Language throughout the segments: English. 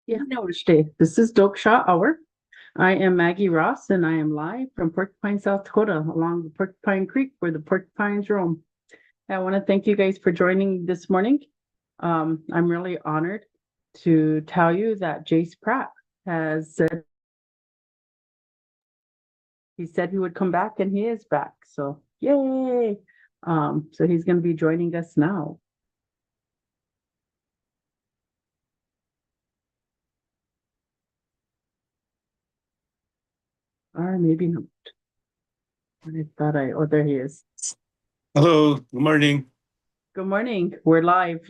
Yeah, Namaste. This is Toksa Hour. I am Maggie Ross, and I am live from Porcupine, South Dakota, along the Porcupine Creek where the porcupines roam. I want to thank you guys for joining this morning. I'm really honored to tell you that Jace Pratt has said he said he would come back, and he is back. So yay! So he's going to be joining us now. Or maybe not. Oh, there he is. Hello, good morning. Good morning. We're live.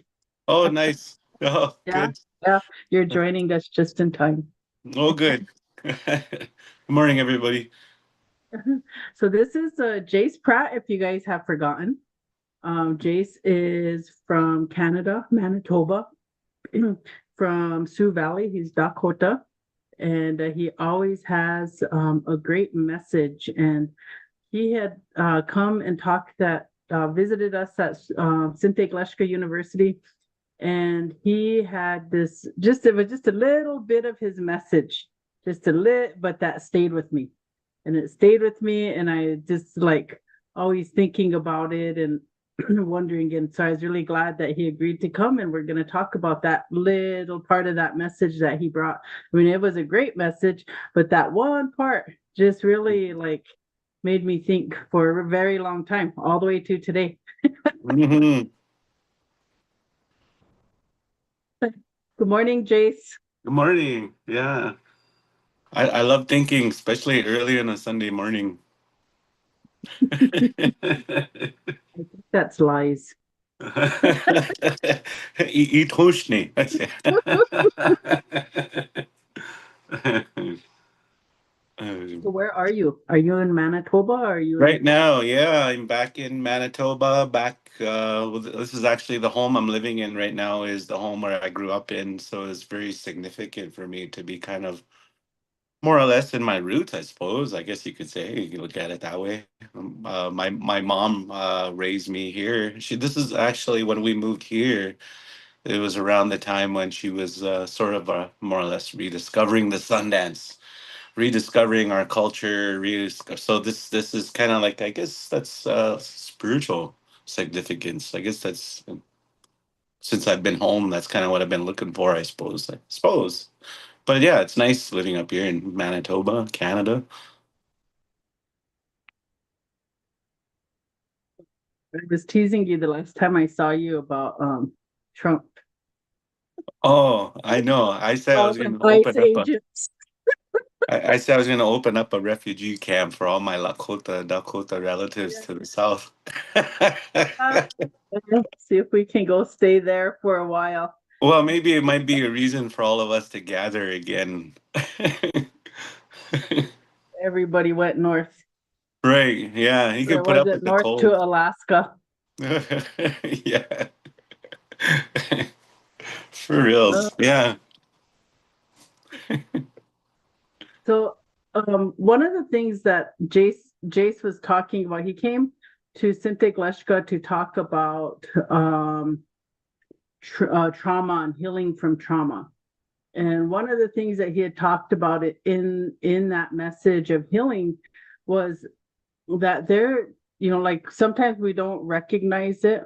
Oh, nice. Oh, Yeah, good. yeah. You're joining us just in time. Oh, good. Good morning, everybody. So this is Jace Pratt, if you guys have forgotten. Jace is from Canada, Manitoba, from Sioux Valley. He's Dakota, and he always has a great message. And he had come and visited us at Sinte Gleshka University, and he had it was just a little bit of his message, just a lit, but that stayed with me, and it stayed with me, and I just like always thinking about it and wondering. And so I was really glad that he agreed to come, and we're going to talk about that little part of that message that he brought. I mean, it was a great message, but that one part just really like made me think for a very long time, all the way to today. Mhm. Good morning, Jace. Good morning. Yeah, I love thinking, especially early on a Sunday morning. That's lies. Eat hushni. So where are you? Are you in Manitoba? Or are you Right in? now, yeah, I'm back in Manitoba. This is actually the home I'm living in right now. Is the home where I grew up in, so it's very significant for me to be kind of more or less in my roots, I suppose. I guess you could say you could look at it that way. My mom raised me here. This is actually when we moved here. It was around the time when she was sort of more or less rediscovering the Sundance, rediscovering our culture. So this is kind of like, I guess that's spiritual significance. I guess that's since I've been home, that's kind of what I've been looking for. I suppose. I suppose. But yeah, it's nice living up here in Manitoba, Canada. I was teasing you the last time I saw you about Trump. Oh, I know. I said I All was going them to ICE open up a. agents. I said I was going to open up a refugee camp for all my Dakota relatives Yeah. to the south. See if we can go stay there for a while. Well, maybe it might be a reason for all of us to gather again. Everybody went north. Right. Yeah. He Or could put was up it with the north to cold. Alaska? Yeah. For reals. Yeah. So one of the things that Jace was talking about, he came to Sinte Gleshka to talk about trauma and healing from trauma. And one of the things that he had talked about it in that message of healing was that there, like sometimes we don't recognize it,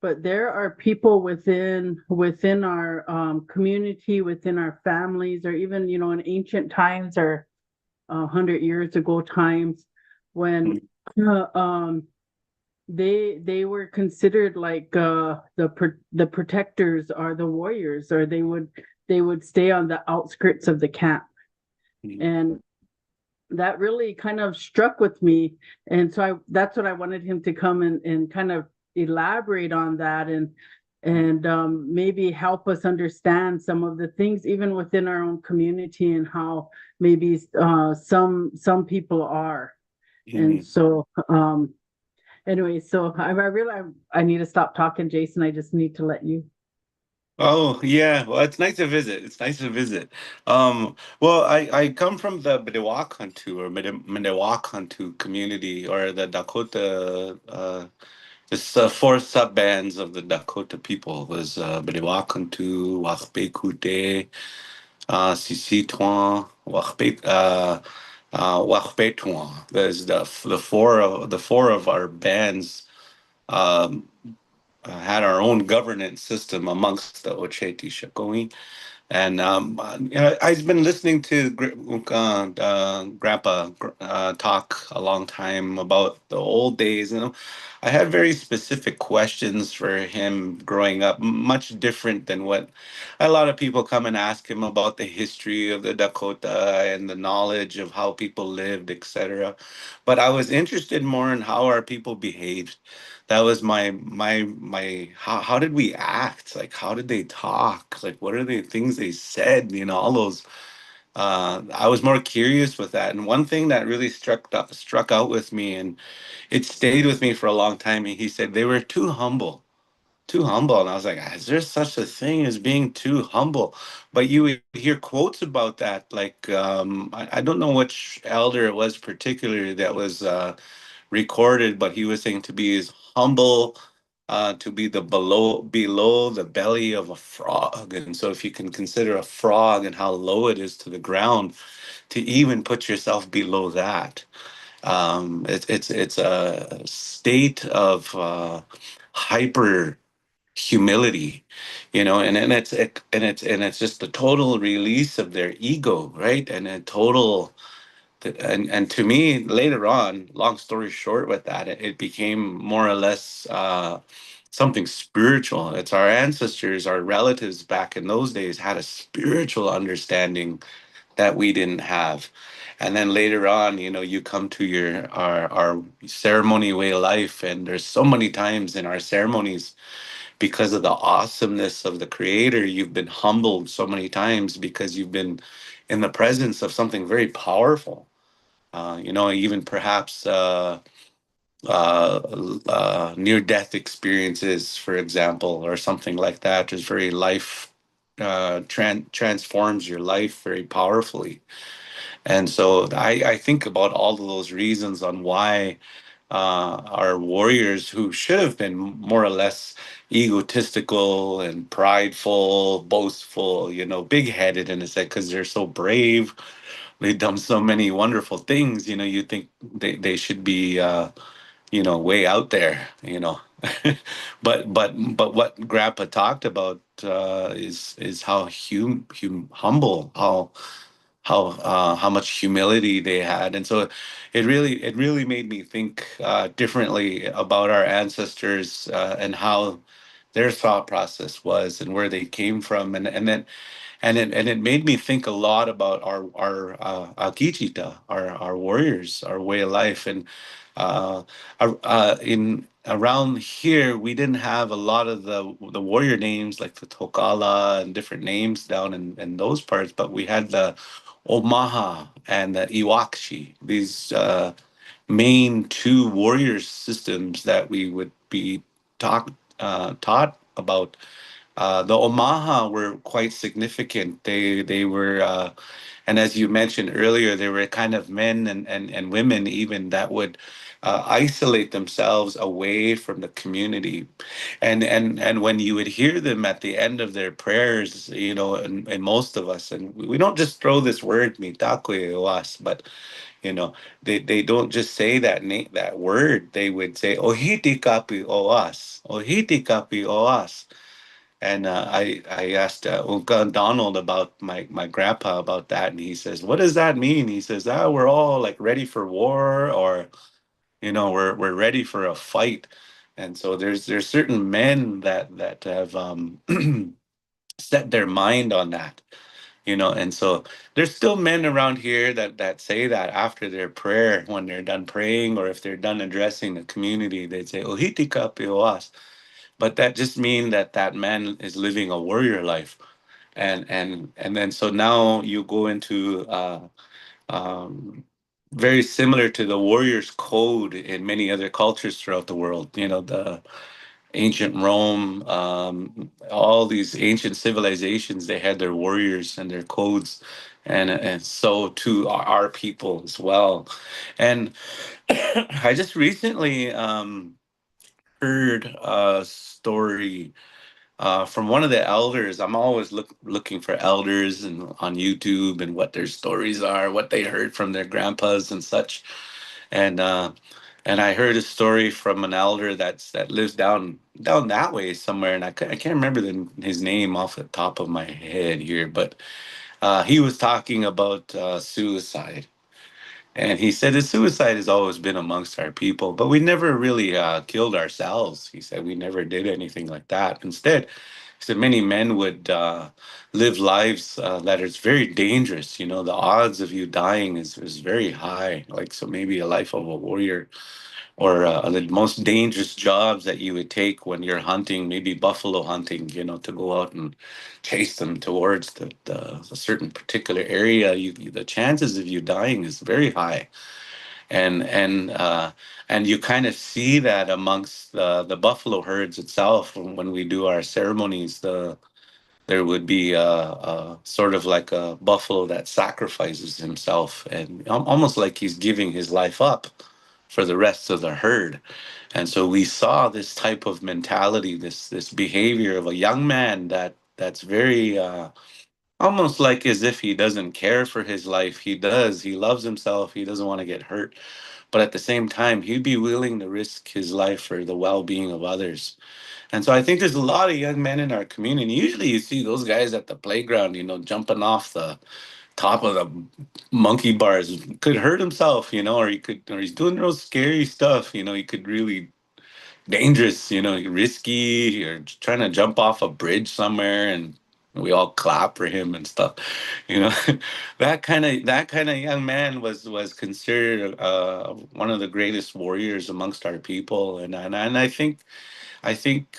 but there are people within our community, within our families, or even in ancient times or 100 years ago times when uh, um, they were considered like the protectors or the warriors, or they would stay on the outskirts of the camp. And that really kind of struck with me, and so that's what I wanted him to come and kind of elaborate on that, and maybe help us understand some of the things even within our own community, and how maybe some people are. And Mhm. so anyway, so I realize I need to stop talking, Jason. I just need to let you. Oh yeah, well it's nice to visit. It's nice to visit. Well, I come from the Minnewakantu community, or the Dakota. It's four sub bands of the Dakota people. Was Minnewakantu, Wahpekute, Sisituan, Wahpetuan. There's the four of our bands um, had our own governance system amongst the Ocheti Shakoi. And I've been listening to Grandpa talk a long time about the old days. I had very specific questions for him growing up, much different than what a lot of people come and ask him about the history of the Dakota and the knowledge of how people lived, etc. But I was interested more in how our people behaved. That was my how did we act? Like how did they talk? Like what are the things they said? All those I was more curious with that. And one thing that really struck out with me, and it stayed with me for a long time. He said they were too humble. Too humble. And I was like, is there such a thing as being too humble? But you would hear quotes about that. Like, I don't know which elder it was particularly that was recorded, but he was saying to be as humble, to be the below the belly of a frog. And so if you can consider a frog and how low it is to the ground, to even put yourself below that, it's a state of hyper humility, and it's just the total release of their ego, right? And a total and to me, later on, long story short, with that, it became more or less something spiritual. It's our ancestors, our relatives back in those days had a spiritual understanding that we didn't have. And then later on, you come to our ceremony way of life, and there's so many times in our ceremonies, because of the awesomeness of the creator, you've been humbled so many times because you've been in the presence of something very powerful. Even perhaps near death experiences, for example, or something like that, just very life transforms your life very powerfully. And so I think about all of those reasons on why our warriors, who should have been more or less egotistical and prideful, boastful, big headed in a sense, because they're so brave. They've done so many wonderful things. You think they should be, way out there. But what Grandpa talked about is how humble, how much humility they had. And so it really made me think differently about our ancestors, and how their thought process was and where they came from. And it made me think a lot about our Akichita, our warriors, our way of life. And in around here, we didn't have a lot of the warrior names like the Tokala and different names down in those parts, but we had the Omaha and the Iwakshi, these main two warrior systems that we would be taught about. The Omaha were quite significant. They were, and as you mentioned earlier, they were kind of men and women even that would isolate themselves away from the community. And when you would hear them at the end of their prayers, and most of us, and we don't just throw this word "mitakwe" us, but they don't just say that word. They would say "ohiti kapi o us, ohiti kapi o us." And I asked Uncle Donald about my grandpa about that, and he says, "What does that mean?" He says, we're all like ready for war, or we're ready for a fight." And so there's certain men that have set their mind on that, and so there's still men around here that say that after their prayer, when they're done praying, or if they're done addressing the community, they'd say, "Ohiti kapi oas." But that just means that man is living a warrior life. And then so now you go into um, very similar to the warrior's code in many other cultures throughout the world. The ancient Rome, all these ancient civilizations, they had their warriors and their codes, and so too our people as well. And I just recently heard a story from one of the elders. I'm always looking for elders and on YouTube and what their stories are, what they heard from their grandpas and such. And and I heard a story from an elder that lives down that way somewhere, and I can't remember his name off the top of my head here, but he was talking about suicide. And he said that suicide has always been amongst our people, but we never really killed ourselves. He said we never did anything like that. Instead, he said many men would live lives that is very dangerous. You know, the odds of you dying is very high. Like, so maybe a life of a warrior, or the most dangerous jobs that you would take when you're hunting, maybe buffalo hunting, you know, to go out and chase them towards a certain particular area. The chances of you dying is very high. And you kind of see that amongst the buffalo herds itself when we do our ceremonies. There would be sort of like a buffalo that sacrifices himself, and almost like he's giving his life up for the rest of the herd. And so we saw this type of mentality, this behavior of a young man that's very almost like as if he doesn't care for his life. He does. He loves himself. He doesn't want to get hurt. But at the same time, he'd be willing to risk his life for the well-being of others. And so I think there's a lot of young men in our community. Usually you see those guys at the playground, you know, jumping off the top of the monkey bars, could hurt himself, you know, or he's doing real scary stuff, you know, he could really dangerous, you know, risky, or trying to jump off a bridge somewhere, and we all clap for him and stuff, you know. That kind of young man was considered one of the greatest warriors amongst our people, and I think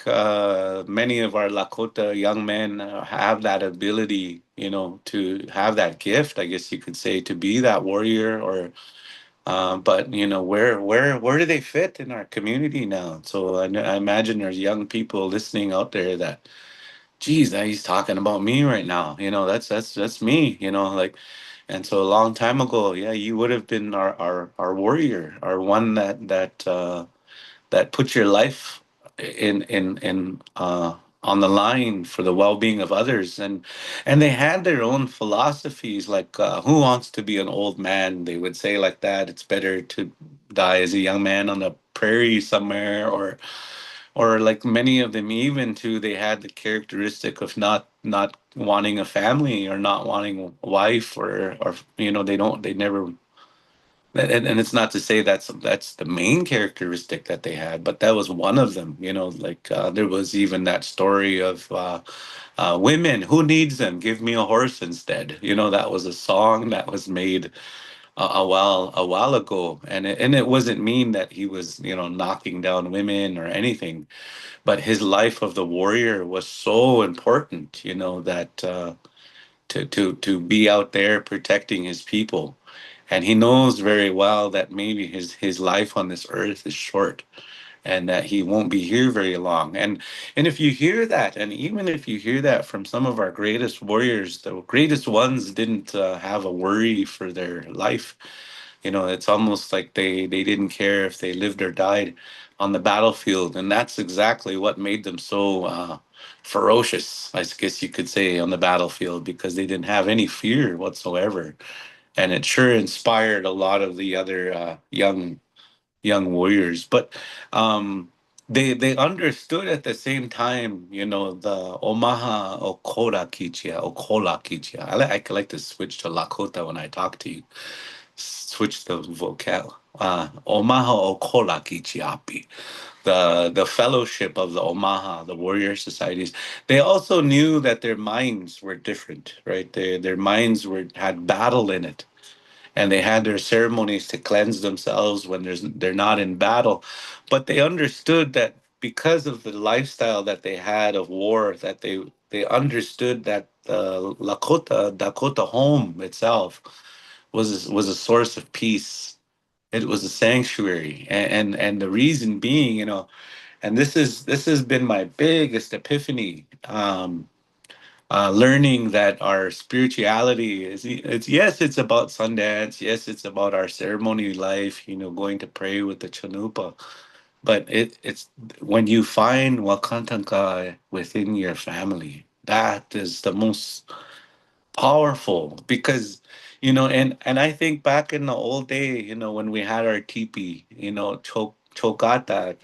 many of our Lakota young men have that ability, you know, to have that gift, I guess you could say, to be that warrior. Or but you know, where do they fit in our community now? So I imagine there's young people listening out there that, geez, that he's talking about me right now. You know, that's me. You know, like, and so a long time ago, yeah, you would have been our warrior, our one that put your life in on the line for the well-being of others. And they had their own philosophies, like who wants to be an old man, they would say, like that it's better to die as a young man on the prairie somewhere. Or like many of them, even too, they had the characteristic of not wanting a family, or not wanting a wife, or you know, they never. And it's not to say that's the main characteristic that they had, but that was one of them. You know, like there was even that story of women, who needs them? Give me a horse instead. You know, that was a song that was made a while ago, and it wasn't mean that he was, you know, knocking down women or anything, but his life of the warrior was so important. You know, that to be out there protecting his people. And he knows very well that maybe his life on this earth is short, and that he won't be here very long. And if you hear that, and even if you hear that from some of our greatest warriors, the greatest ones didn't have a worry for their life. You know, it's almost like they didn't care if they lived or died on the battlefield, and that's exactly what made them so ferocious, I guess you could say, on the battlefield, because they didn't have any fear whatsoever. And it sure inspired a lot of the other young warriors. But they understood at the same time, you know, the Omaha Okola Kichia. I like to switch to Lakota when I talk to you. Switch the vocal. Omaha Okola Kichiapi, the fellowship of the Omaha, the warrior societies. They also knew that their minds were different, right? Their minds had battle in it, and they had their ceremonies to cleanse themselves when they're not in battle. But they understood that because of the lifestyle that they had of war, that they understood that the Dakota home itself was a source of peace. It was a sanctuary, and the reason being, you know, and this has been my biggest epiphany. Learning that our spirituality is, it's, yes, it's about Sundance, yes, it's about our ceremony life, you know, going to pray with the chanupa, But it's when you find Wakantanka within your family, that is the most powerful because and I think back in the old day, when we had our teepee, chokata,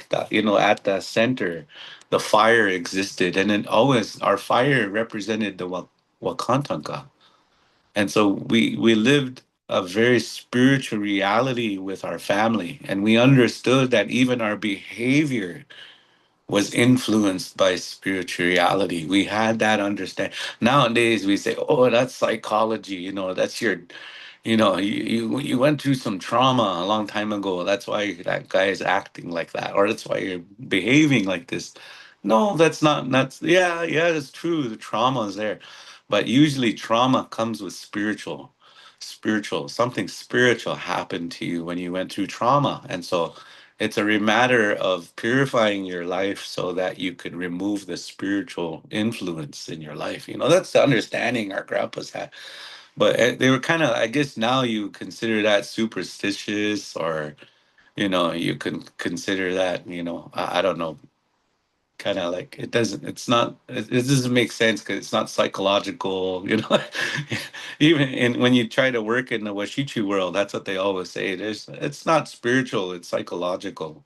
at the center, the fire existed, and then always our fire represented the Wakantanka. And so we lived a very spiritual reality with our family, and we understood that even our behavior was influenced by spirituality. We had that understand. Nowadays we say, "Oh, that's psychology." That's your, you went through some trauma a long time ago. That's why that guy is acting like that, or that's why you're behaving like this. No, that's not. That's yeah, it's true. The trauma is there, but usually trauma comes with spiritual. Something spiritual happened to you when you went through trauma, and so it's a matter of purifying your life so that you could remove the spiritual influence in your life. That's the understanding our grandpas had. But they were kind of, I guess now you consider that superstitious, or, you can consider that, I don't know, kind of like it's not, it doesn't make sense because it's not psychological. Even when you try to work in the Washichu world, that's what they always say. It's not spiritual, it's psychological.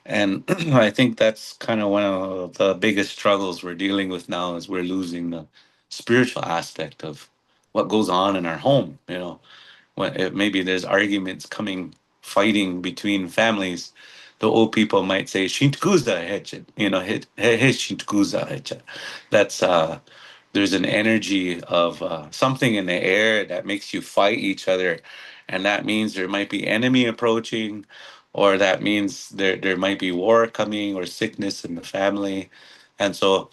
And I think that's kind of one of the biggest struggles we're dealing with now is we're losing the spiritual aspect of what goes on in our home. When maybe there's arguments fighting between families, the old people might say "Shintkuza heche," Shintkuza heche. That's there's an energy of something in the air that makes you fight each other, and that means there might be enemy approaching, or that means there might be war coming or sickness in the family, and so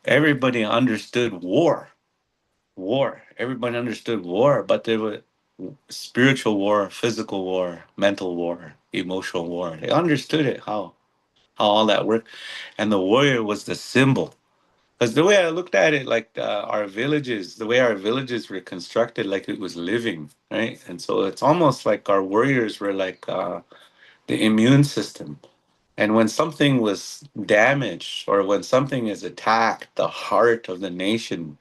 everybody understood war. Everybody understood war, but there was spiritual war, physical war, mental war, emotional war. They understood it, how all that worked, and the warrior was the symbol. Because the way I looked at it, like the way our villages were constructed, like it was living, right? And so it's almost like our warriors were like the immune system. And when something was damaged or when something is attacked, the heart of the nation,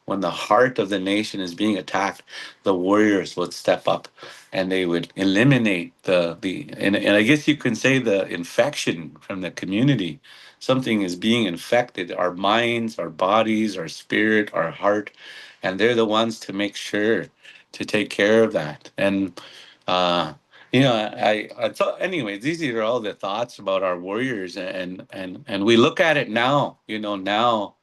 when the heart of the nation is being attacked, the warriors would step up and they would eliminate and I guess you can say the infection from the community. Something is being infected, our minds, our bodies, our spirit, our heart, and they're the ones to make sure to take care of that. And uh I thought, anyways, these are all the thoughts about our warriors, and we look at it now, now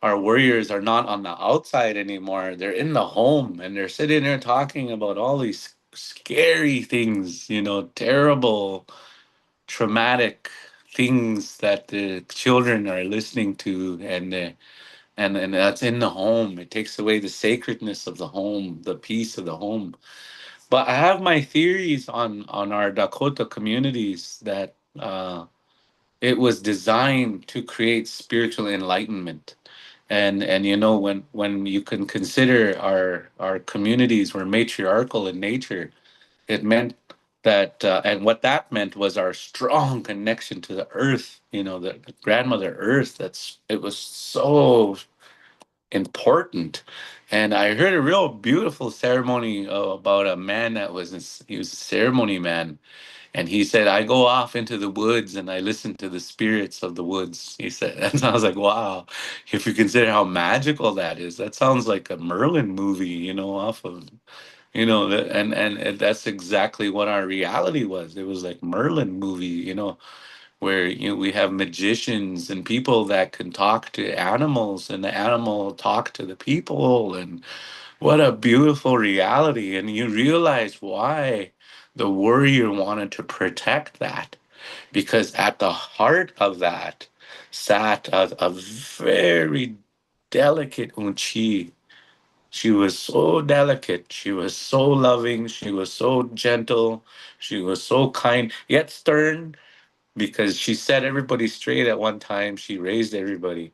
our warriors are not on the outside anymore. They're in the home and they're sitting there talking about all these scary things, terrible, traumatic things that the children are listening to, and that's in the home. It takes away the sacredness of the home, the peace of the home. But I have my theories on our Dakota communities that it was designed to create spiritual enlightenment. And when you can consider our communities were matriarchal in nature, it meant that and what that meant was our strong connection to the earth, the grandmother earth. It was so important. And I heard a real beautiful ceremony about a man he was a ceremony man, and he said, I go off into the woods and I listen to the spirits of the woods. He said, and I was like, wow, if you consider how magical that is, that sounds like a Merlin movie, off of, and that's exactly what our reality was. It was like Merlin movie, where we have magicians and people that can talk to animals and the animal talk to the people, and what a beautiful reality. And you realize why the warrior wanted to protect that, because at the heart of that sat a very delicate Unchi. She was so delicate. She was so loving. She was so gentle. She was so kind, yet stern, because she set everybody straight at one time. She raised everybody.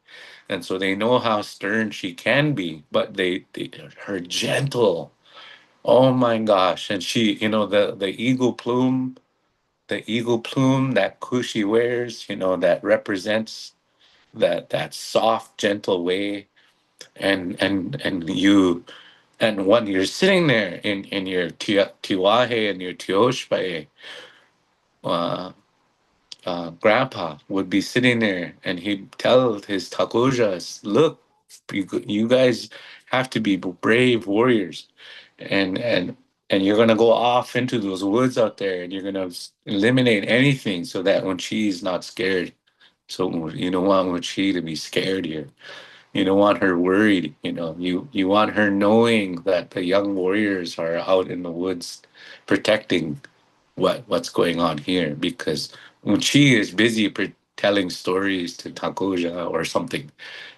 And so they know how stern she can be, but her gentle. Oh my gosh. And she, the eagle plume the eagle plume that Kushi wears, that represents that soft, gentle way. And when you're sitting there in your tiwahe and your tioshpae, uh, grandpa would be sitting there and he'd tell his takojas, look, you guys have to be brave warriors, and and you're gonna go off into those woods out there and you're gonna eliminate anything so that when she's not scared. So you don't want when she to be scared here. You don't want her worried. You want her knowing that the young warriors are out in the woods protecting what's going on here, because when she is busy telling stories to Takoja or something,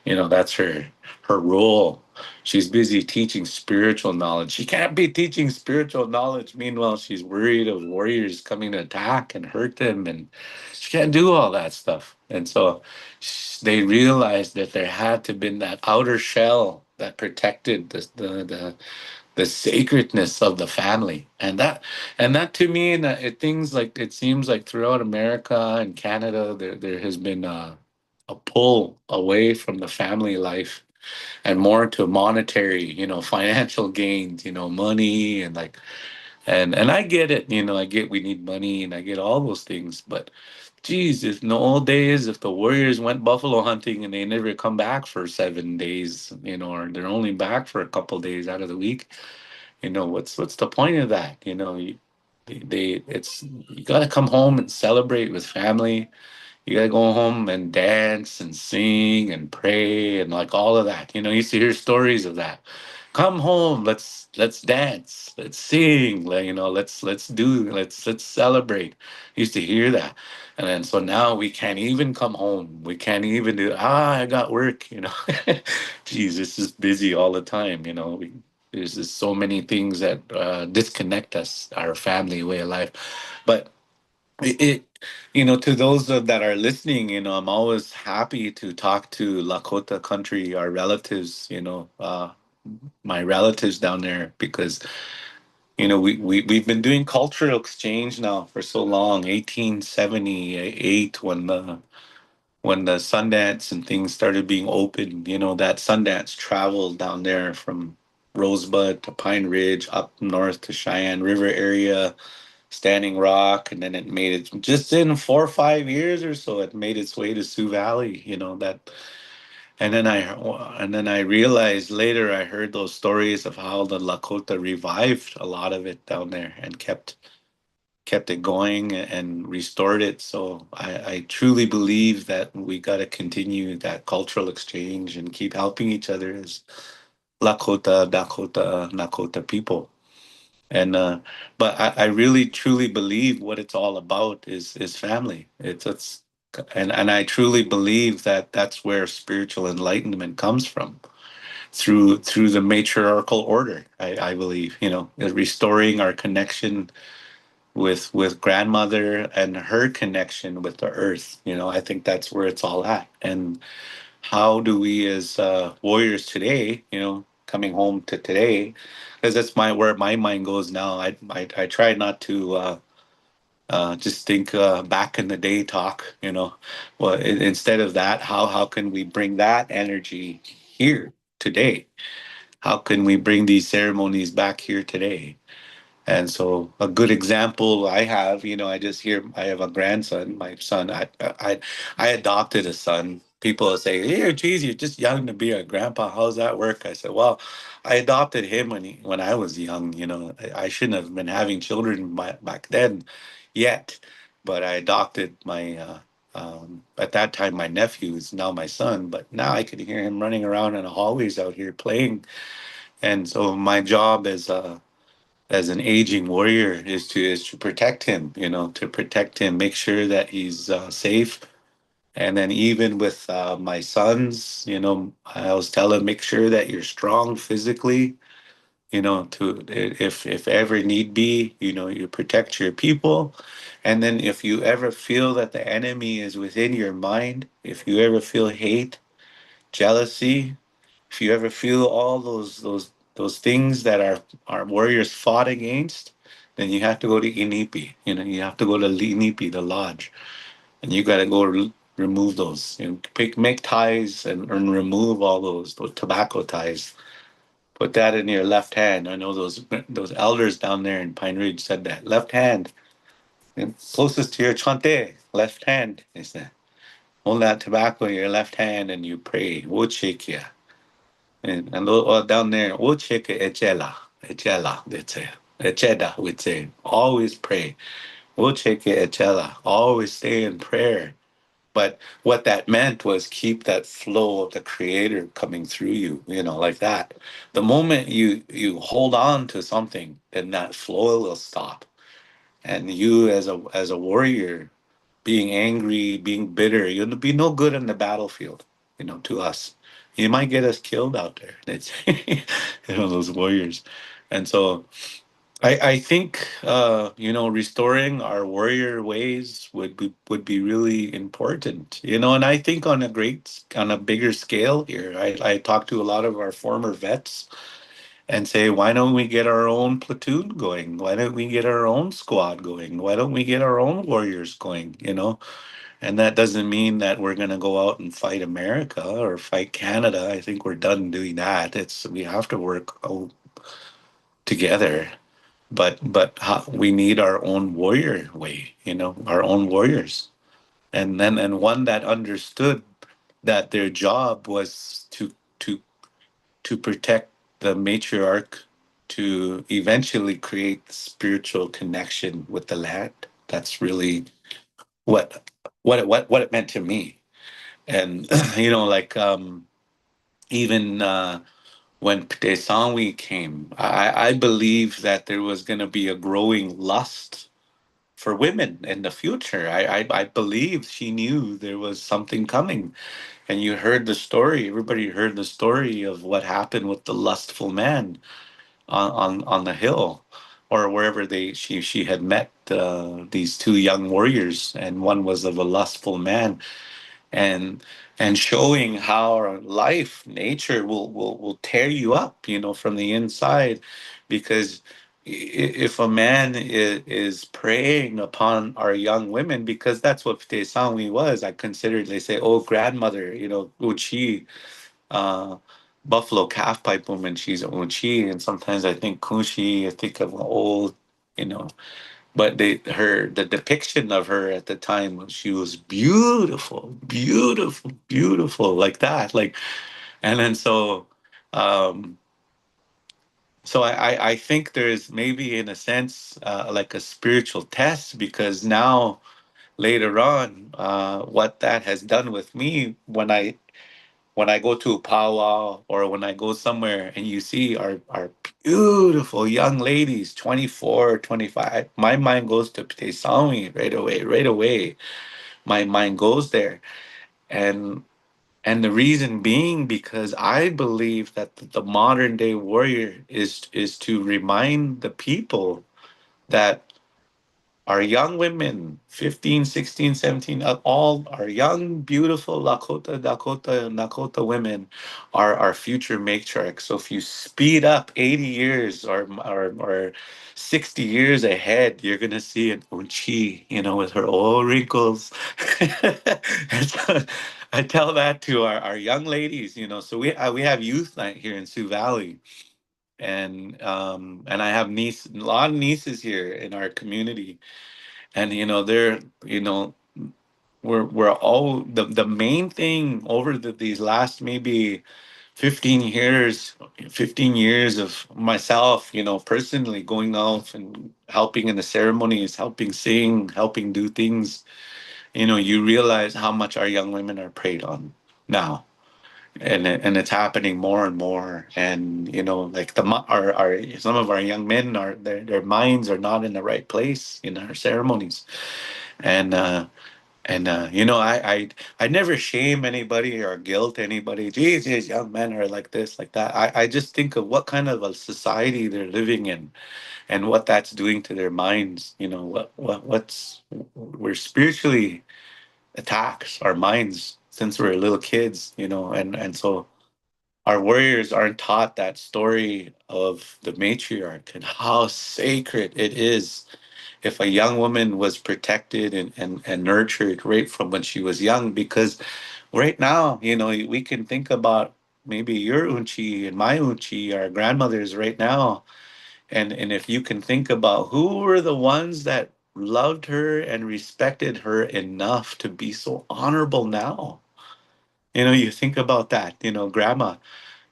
that's her role. She's busy teaching spiritual knowledge. She can't be teaching spiritual knowledge. Meanwhile, she's worried of warriors coming to attack and hurt them, and she can't do all that stuff. And so they realized that there had to been that outer shell that protected the sacredness of the family, and that to me, and things like it seems like throughout America and Canada there has been a pull away from the family life and more to monetary, financial gains, money, and like, and I get it, I get we need money and I get all those things, but geez, if in the old days, if the warriors went buffalo hunting and they never come back for 7 days, or they're only back for a couple days out of the week, what's the point of that? You got to come home and celebrate with family. You got to go home and dance and sing and pray and like all of that. You used to hear stories of that. Come home, let's dance, let's sing, let's celebrate. Used to hear that. And then so now we can't even come home. We can't even do, I got work. Geez, it's just busy all the time. There's just so many things that disconnect us, our family way of life. But to those that are listening, I'm always happy to talk to Lakota country, our relatives, my relatives down there, because we've been doing cultural exchange now for so long. 1878, when the Sundance and things started being open, that Sundance traveled down there from Rosebud to Pine Ridge, up north to Cheyenne River area, Standing Rock, and then it made it just in 4 or 5 years or so. It made its way to Sioux Valley. And then I realized later, I heard those stories of how the Lakota revived a lot of it down there and kept it going and restored it. So I truly believe that we got to continue that cultural exchange and keep helping each other as Lakota, Dakota, Nakota people. And but I really truly believe what it's all about is family. And I truly believe that that's where spiritual enlightenment comes from, through the matriarchal order. I believe, restoring our connection with grandmother and her connection with the earth. I think that's where it's all at. And how do we as warriors today, coming home to today, because that's where my mind goes now. I try not to just think back in the day talk, well, instead of that, how can we bring that energy here today? How can we bring these ceremonies back here today? And so a good example I have, I just hear I have a grandson, my son. I adopted a son. People will say, "Hey, geez, you're just young to be a grandpa. How's that work?" I said, "Well, I adopted him when I was young. I shouldn't have been having children back then, yet, but I adopted my at that time my nephew is now my son. But now I could hear him running around in the hallways out here playing, and so my job as an aging warrior is to protect him, to protect him, make sure that he's safe. And then even with my sons, I always tell him, make sure that you're strong physically, to if ever need be, you protect your people. And then if you ever feel that the enemy is within your mind, if you ever feel hate, jealousy, if you ever feel all those things that our warriors fought against, then you have to go to Inipi. You know, you have to go to Inipi, the lodge, and you got to go remove those. You know, make ties and remove all those tobacco ties. Put that in your left hand. I know those elders down there in Pine Ridge said that left hand, and closest to your chante, left hand. They said, hold that tobacco in your left hand and you pray. Wochikia. And down there, Wochika echela. Echela, they say. Echeda, we say. Always pray. Wochika echela. Always stay in prayer. But what that meant was keep that flow of the creator coming through you, you know, like that. The moment you hold on to something, then that flow will stop. And you as a warrior, being angry, being bitter, you'll be no good in the battlefield, you know, to us. You might get us killed out there. It's you know, those warriors. And so I think you know, restoring our warrior ways would be really important, you know. And I think on a bigger scale here, I talk to a lot of our former vets and say, why don't we get our own platoon going? Why don't we get our own squad going? Why don't we get our own warriors going? You know, and that doesn't mean that we're going to go out and fight America or fight Canada. I think we're done doing that. It's we have to work together, but we need our own warrior way, you know, our own warriors, and one that understood that their job was to to protect the matriarch, to eventually create spiritual connection with the land. That's really what what it meant to me. And you know, like even when Ptesawi came, I believe that there was going to be a growing lust for women in the future. I believe she knew there was something coming. And you heard the story, everybody heard the story of what happened with the lustful man on the hill, or wherever she had met these two young warriors, and one was of a lustful man, and showing how our life nature will tear you up, you know, from the inside. Because if a man is preying upon our young women, because that's what Tesanwi was, I considered, they say, oh grandmother, you know, uchi, uh buffalo calf pipe woman, she's uchi. And sometimes I think kushi, I think of an old, you know, but the depiction of her at the time, she was beautiful, beautiful, beautiful, like that, like. And then um I think there's maybe in a sense like a spiritual test, because now later on, what that has done with me, when I go to a powwow or when I go somewhere and you see our beautiful young ladies, 24, 25, my mind goes to Ptesawi right away, right away. My mind goes there. And the reason being, because I believe that the modern day warrior is to remind the people that our young women, 15, 16, 17, all our young, beautiful Dakota women are our future matriarchs. So if you speed up 80 years or 60 years ahead, you're going to see an Unchi, you know, with her old wrinkles. And so I tell that to our young ladies, you know. So we have youth night here in Sioux Valley. And I have a lot of nieces here in our community, and you know they're, you know, we're all the main thing over these last maybe 15 years, 15 years of myself, you know, personally going out and helping in the ceremonies, helping sing, helping do things. You know, you realize how much our young women are preyed on now, and it's happening more and more. And you know, like our some of our young men are, their minds are not in the right place in our ceremonies. And you know, I never shame anybody or guilt anybody. Geez, these young men are like this, like that. I just think of what kind of a society they're living in, and what that's doing to their minds. You know, what's we're spiritually attacks our minds since we're little kids. You know, and so our warriors aren't taught that story of the matriarch and how sacred it is if a young woman was protected and nurtured right from when she was young. Because right now, we can think about maybe your unchi and my unchi, our grandmothers right now. And if you can think about who were the ones that loved her and respected her enough to be so honorable now. You think about that,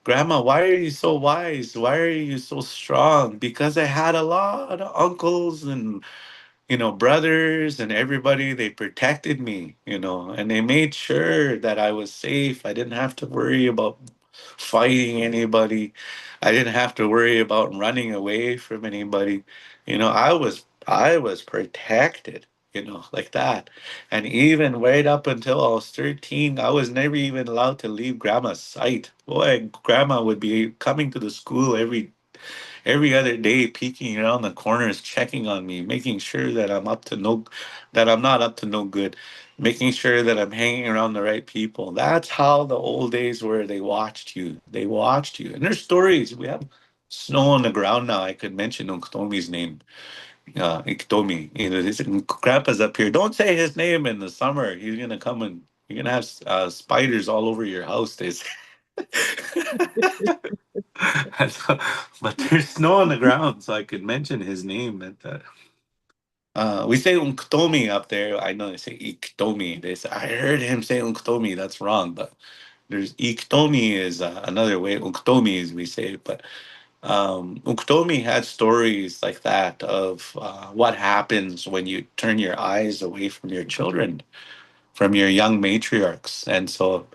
Grandma, why are you so wise? Why are you so strong? Because I had a lot of uncles and brothers and everybody, they protected me, and they made sure that I was safe. I didn't have to worry about fighting anybody. I didn't have to worry about running away from anybody. I was protected, like that. And even right up until I was 13, I was never even allowed to leave grandma's sight. Boy, grandma would be coming to the school every other day, peeking around the corners, checking on me, making sure that I'm not up to no good, making sure that I'm hanging around the right people. That's how the old days were. They watched you. They watched you. And there's stories. We have snow on the ground now. I could mention Uktomi's name. Iktomi. His grandpa's up here. Don't say his name in the summer. He's gonna come and you're gonna have spiders all over your house. They say. So- but there's snow on the ground, so I could mention his name. We say Unktomi up there. I know they say Iktomi. I heard him say Unktomi. That's wrong, but there's Iktomi is another way. Unktomi is we say it, but Unktomi had stories like that of what happens when you turn your eyes away from your children, from your young matriarchs. And so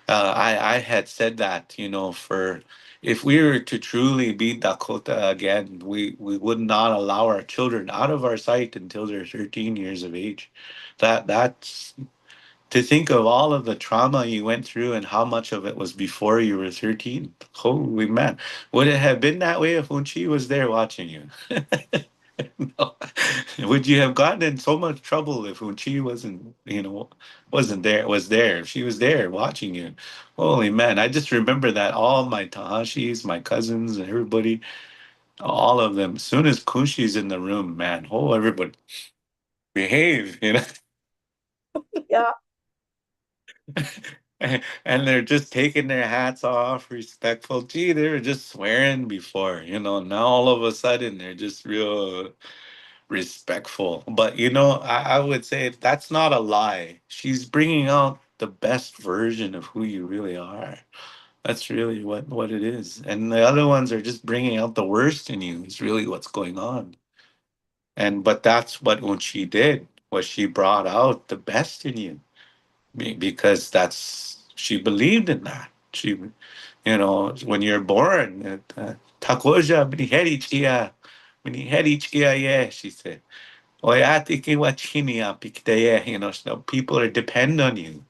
I had said that, for if we were to truly be Dakota again, we would not allow our children out of our sight until they're 13 years of age. That's to think of all of the trauma you went through and how much of it was before you were 13. Holy man. Would it have been that way if Unchi was there watching you? No. Would you have gotten in so much trouble if Unchi wasn't there, was there, if she was there watching you? Holy man. I just remember that all my Tahashis, my cousins, and everybody, all of them, as soon as Kunshi's in the room, man, everybody behave. Yeah. And they're just taking their hats off, respectful. Gee, they were just swearing before, now all of a sudden they're just real respectful. But, I would say that's not a lie. She's bringing out the best version of who you really are. That's really what it is. And the other ones are just bringing out the worst in you, is really what's going on. But that's what she did, was she brought out the best in you because she believed in that. When you're born, takoja miniheri chia, yeah, she said. Oyate ke wa chinia pikteya, so people are depend on you,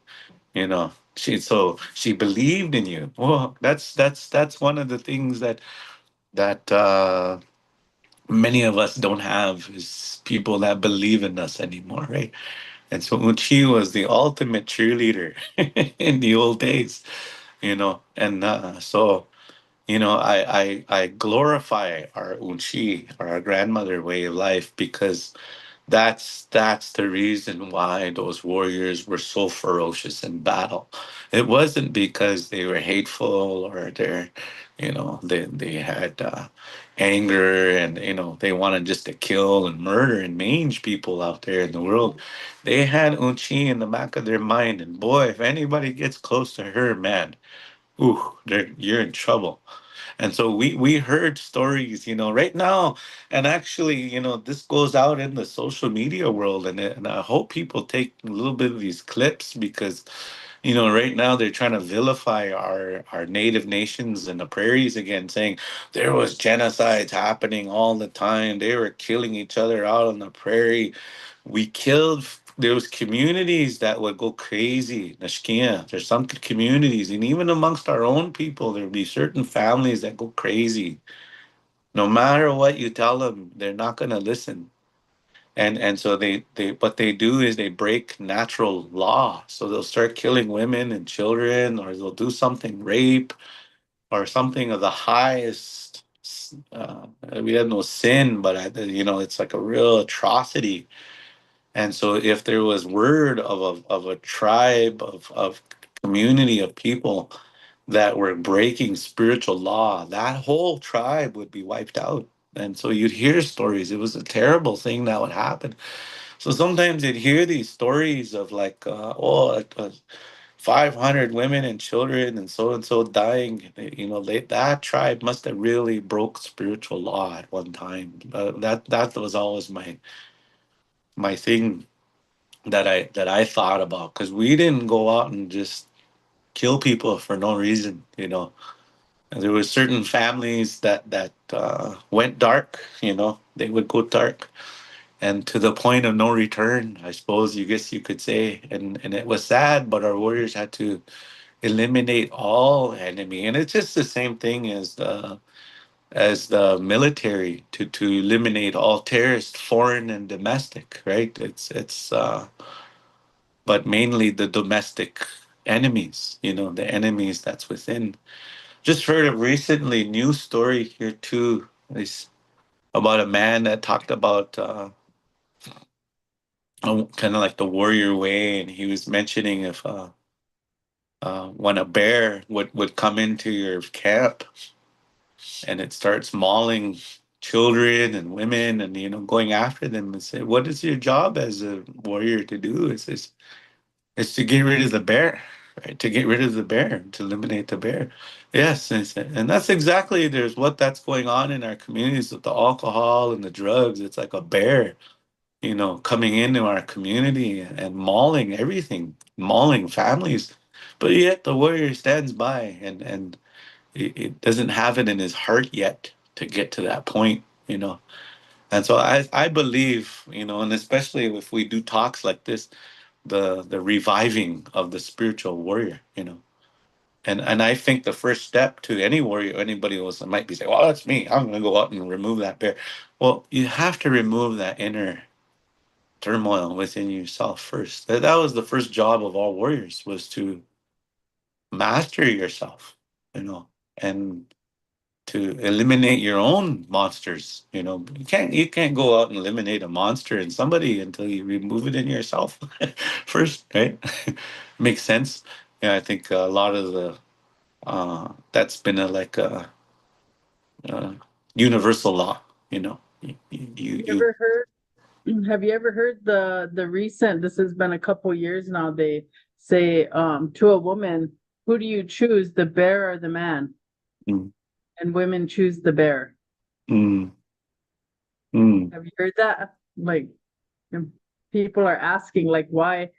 she believed in you. Well, that's one of the things that many of us don't have, is people that believe in us anymore, right? And so Uchi was the ultimate cheerleader in the old days, and so I glorify our Unchi, our grandmother way of life, because that's the reason why those warriors were so ferocious in battle. It wasn't because they were hateful or they had anger, and they wanted just to kill and murder and mange people out there in the world. They had Unchi in the back of their mind, and boy, if anybody gets close to her, man, ooh, you're in trouble. And so we heard stories, right now, and actually, this goes out in the social media world, and I hope people take a little bit of these clips, because right now they're trying to vilify our native nations and the prairies again, saying there was genocides happening all the time. They were killing each other out on the prairie. We killed There was communities that would go crazy. Nashkia, there's some communities, and even amongst our own people, there'd be certain families that go crazy. No matter what you tell them, they're not gonna listen. And so they what they do is they break natural law. So they'll start killing women and children, or they'll do something, rape. or something of the highest. We have no sin, but it's like a real atrocity. And so, if there was word of a tribe of community of people that were breaking spiritual law, that whole tribe would be wiped out. And so you'd hear stories. It was a terrible thing that would happen. So sometimes you'd hear these stories of like, 500 women and children and so dying. That tribe must have really broke spiritual law at one time. That was always my thing that I thought about, because we didn't go out and just kill people for no reason. And there were certain families that went dark. They would go dark, and to the point of no return, I suppose you guess you could say. And it was sad, but our warriors had to eliminate all enemy. And it's just the same thing as the military to eliminate all terrorists, foreign and domestic, right? It's but mainly the domestic enemies, the enemies that's within. Just heard a recently news story here too. It's about a man that talked about kind of like the warrior way, and he was mentioning if when a bear would come into your camp and it starts mauling children and women and going after them, and say, "What is your job as a warrior to do?" It's to get rid of the bear, right? To get rid of the bear, to eliminate the bear. Yes, and that's exactly there's what that's going on in our communities with the alcohol and the drugs. It's like a bear, coming into our community and mauling everything, mauling families. But yet the warrior stands by and it doesn't have it in his heart yet to get to that point. And so I believe, and especially if we do talks like this, the reviving of the spiritual warrior. And I think the first step to any warrior, anybody else that might be saying, "Well, that's me. I'm going to go out and remove that bear." Well, you have to remove that inner turmoil within yourself first. That was the first job of all warriors, was to master yourself, and to eliminate your own monsters. You can't go out and eliminate a monster in somebody until you remove it in yourself first, right? Makes sense. Yeah, I think a lot of the that's been uh universal law. You You ever heard Have you ever heard the recent, this has been a couple years now, they say to a woman, who do you choose, the bear or the man? mm, And women choose the bear. mm, mm, Have you heard that? Like, and people are asking, like, why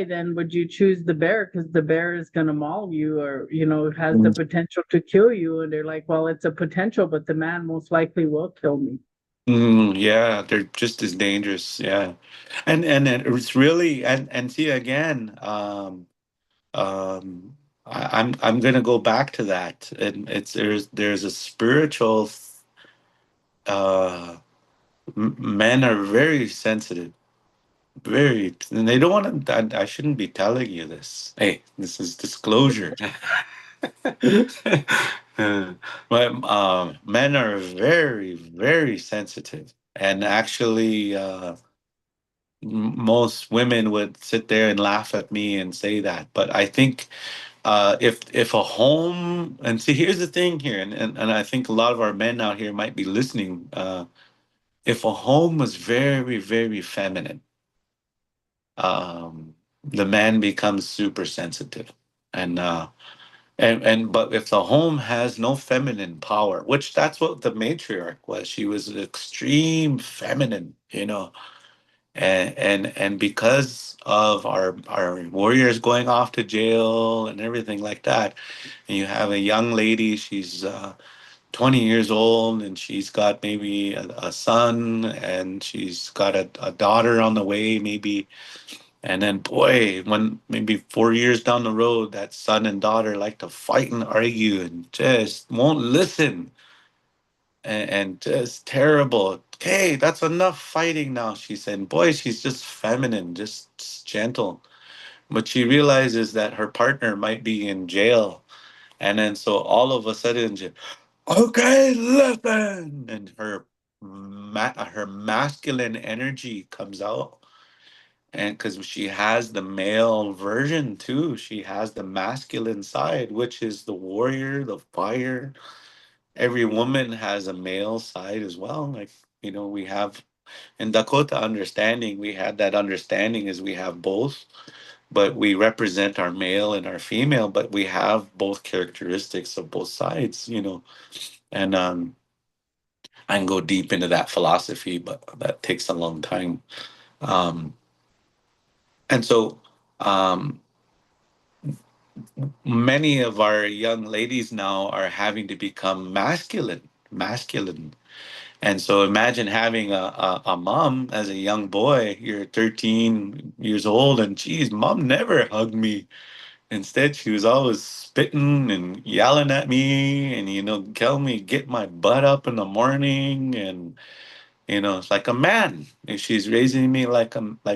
then would you choose the bear? Because the bear is gonna maul you, or has the mm, potential to kill you. And they're like, well, it's a potential, but the man most likely will kill me. yeah, they're just as dangerous. Yeah, and it's really, and see again. Um, I'm gonna go back to that, and there's a spiritual. Uh, Men are very sensitive, and they don't want to. I shouldn't be telling you this. Hey, this is disclosure. But men are very, very sensitive, and actually, most women would sit there and laugh at me and say that. But I think if a home, and see, here's the thing here, and I think a lot of our men out here might be listening. If a home was very, very feminine, the man becomes super sensitive, and but if the home has no feminine power, which that's what the matriarch was, she was an extreme feminine. And because of our warriors going off to jail and everything like that, and you have a young lady, she's 20 years old, and she's got maybe a son, and she's got a daughter on the way maybe. And then, boy, when maybe 4 years down the road, that son and daughter like to fight and argue and just won't listen, and just terrible. Okay, that's enough fighting now, she said. Boy, she's just feminine, just gentle. But she realizes that her partner might be in jail, And then so all of a sudden, okay, listen, and her masculine energy comes out, and because she has the male version too, she has the masculine side, which is the warrior, the fire. Every woman has a male side as well. Like, we have in Dakota understanding, we had that understanding is we have both, but we represent our male and our female, but we have both characteristics of both sides. And I can go deep into that philosophy, but that takes a long time. Um, and so um, many of our young ladies now are having to become masculine. And so imagine having a mom as a young boy. You're 13 years old, and geez, mom never hugged me. Instead, she was always spitting and yelling at me, and tell me get my butt up in the morning, and it's like a man. If she's raising me like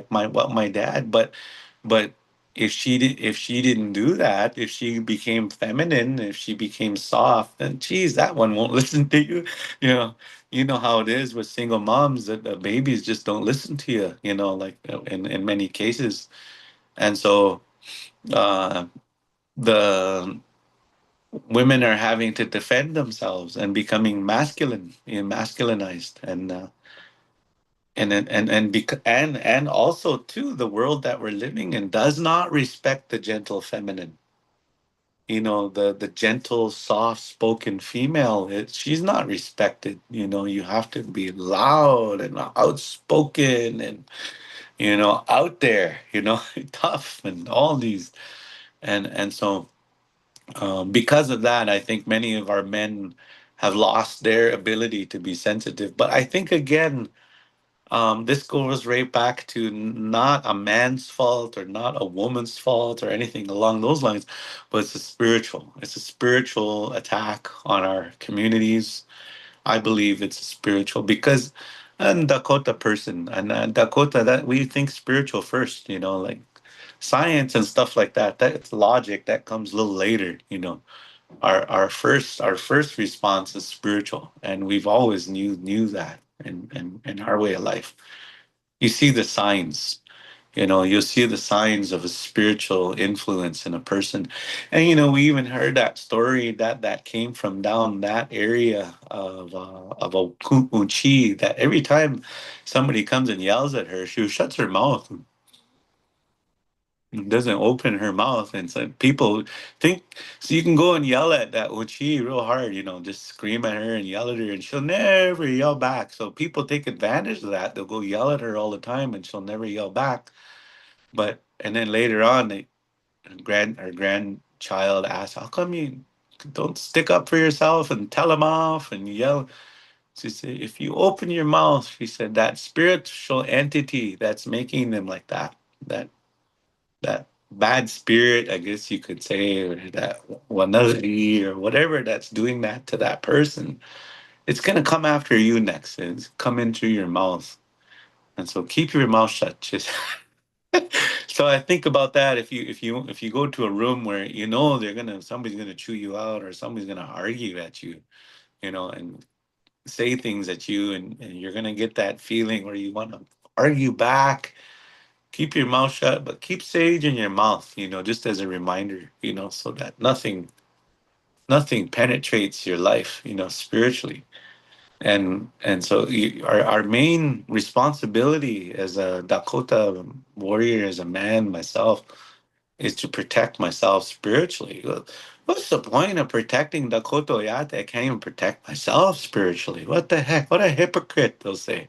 my dad, but if she didn't do that, if she became feminine, if she became soft, then geez, that one won't listen to you. You know, you know how it is with single moms that the babies just don't listen to you. Like in many cases, and so uh, the women are having to defend themselves and becoming masculinized, and also too, the world that we're living in does not respect the gentle feminine. The gentle, soft spoken female, she's not respected. You have to be loud and outspoken, and out there, tough, and all these. And so because of that, I think many of our men have lost their ability to be sensitive. But I think, again, this goes right back to not a man's fault or not a woman's fault or anything along those lines, but it's a spiritual attack on our communities. I believe it's spiritual because I'm Dakota person, and Dakota, that we think spiritual first, like science and stuff like that. That's logic that comes a little later. Our first response is spiritual, and we've always knew that in our way of life. You see the signs. You'll see the signs of a spiritual influence in a person. And we even heard that story that came from down that area of a Uchi, that every time somebody comes and yells at her, she shuts her mouth, doesn't open her mouth. And so people think, so you can go and yell at that Uchi real hard, just scream at her and yell at her, and she'll never yell back. So people take advantage of that. They'll go yell at her all the time, and she'll never yell back. But and then later on, our grandchild asks, "How come you don't stick up for yourself and tell them off and yell?" She said, "If you open your mouth," she said, "that spiritual entity that's making them like that bad spirit, I guess you could say, or that wanagi or whatever that's doing that to that person, it's gonna come after you next, and it's come in through your mouth. And so keep your mouth shut." Just so I think about that. If you go to a room where somebody's gonna chew you out, or somebody's gonna argue at you, and say things at you, and you're gonna get that feeling where you want to argue back. Keep your mouth shut, but keep sage in your mouth, just as a reminder, so that nothing penetrates your life, spiritually. And so our main responsibility as a Dakota warrior, as a man, myself, is to protect myself spiritually. What's the point of protecting Dakota Oyate? I can't even protect myself spiritually. What the heck? What a hypocrite, they'll say.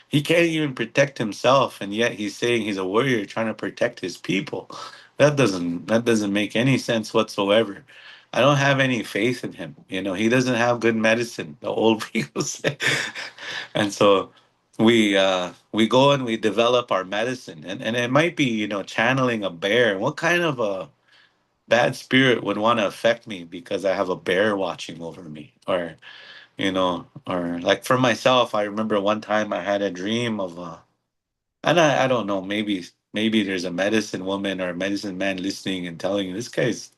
He can't even protect himself, and yet he's saying he's a warrior trying to protect his people. That doesn't make any sense whatsoever. I don't have any faith in him. He doesn't have good medicine, the old people say. And so we go and we develop our medicine, and it might be channeling a bear. What kind of a bad spirit would want to affect me because I have a bear watching over me? Or like for myself, I remember one time I had a dream of and I don't know, maybe there's a medicine woman or a medicine man listening and telling you, this guy's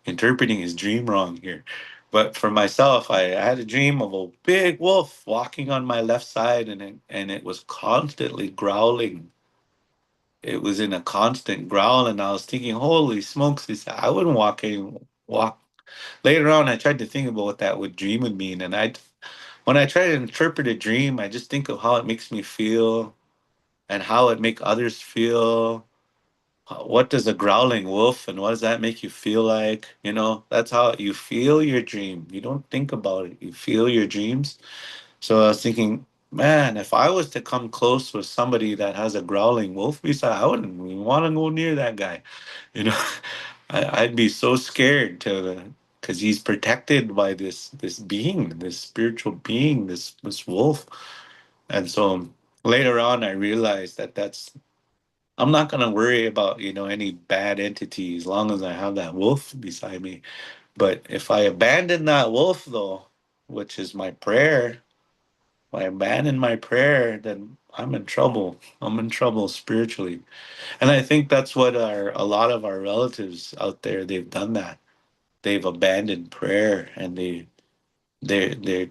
interpreting his dream wrong here. But for myself, I had a dream of a big wolf walking on my left side, and it was constantly growling. It was in a constant growl, and I was thinking, "Holy smokes! I wouldn't walk." Later on, I tried to think about what that would dream would mean, and when I try to interpret a dream, I just think of how it makes me feel and how it make others feel. What does a growling wolf and what does that make you feel like? That's how you feel your dream. You don't think about it. You feel your dreams. So I was thinking, man, if I was to come close with somebody that has a growling wolf beside, I wouldn't even want to go near that guy. You know, I'd be so scared because he's protected by this being, this spiritual being, this wolf. And so later on, I realized that's I'm not gonna worry about any bad entity as long as I have that wolf beside me. But if I abandon that wolf, though, which is my prayer, if I abandon my prayer, then I'm in trouble. I'm in trouble spiritually, and I think that's what a lot of our relatives out there, they've done that. They've abandoned prayer, and they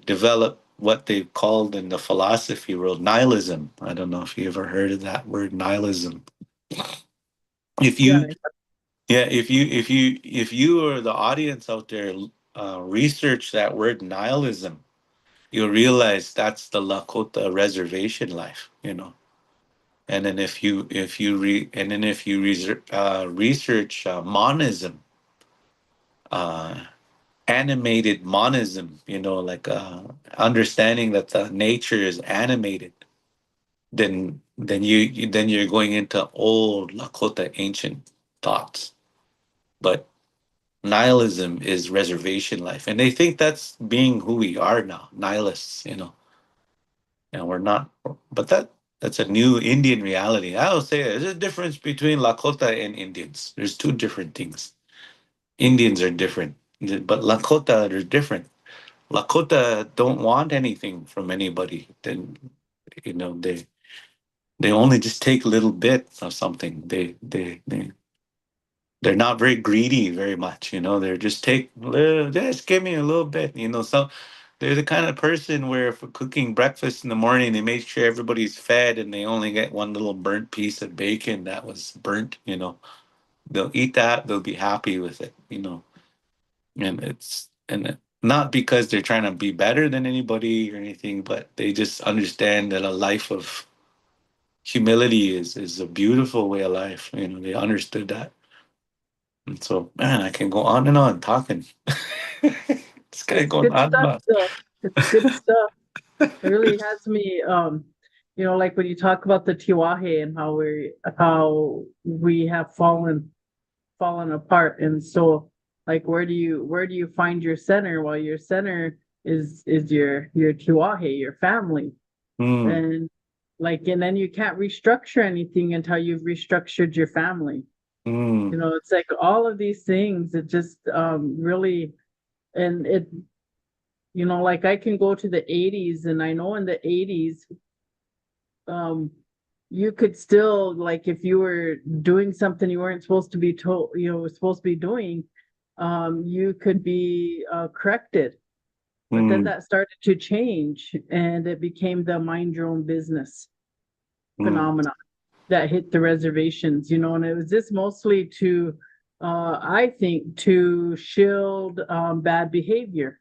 develop what they've called in the philosophy world nihilism. I don't know if you ever heard of that word nihilism. If Yeah. you Yeah, if you or the audience out there research that word nihilism, you'll realize that's the Lakota reservation life, And then if you research monism, uh, animated monism, like understanding that the nature is animated, then you're going into old Lakota ancient thoughts, but nihilism is reservation life, and they think that's being who we are now, nihilists, and we're not. But that's a new Indian reality. I would say there's a difference between Lakota and Indians. There's two different things. Indians are different, but Lakota are different. Lakota don't want anything from anybody. Then they only just take a little bit of something. They're not very greedy very much, they're just just give me a little bit, so they're the kind of person where if we're cooking breakfast in the morning, they make sure everybody's fed and they only get one little burnt piece of bacon that was burnt, they'll eat that, they'll be happy with it, not because they're trying to be better than anybody or anything, but they just understand that a life of humility is a beautiful way of life. They understood that. And so, man, I can go on and on talking. This guy It's going good on and stuff on. though. It's good stuff. It really has me, like when you talk about the Tiwahe and how we have fallen apart. And so like where do you find your center? Well, your center is your Tiwahe, your family. Mm, And and then you can't restructure anything until you've restructured your family. mm, It's like all of these things, it just really, and it, like I can go to the 80s, and I know in the 80s, um, you could still, like, if you were doing something you weren't supposed to be told, supposed to be doing, you could be corrected. But then mm, that started to change, and it became the mind your own business mm, phenomenon that hit the reservations, and it was just mostly to, I think, to shield bad behavior.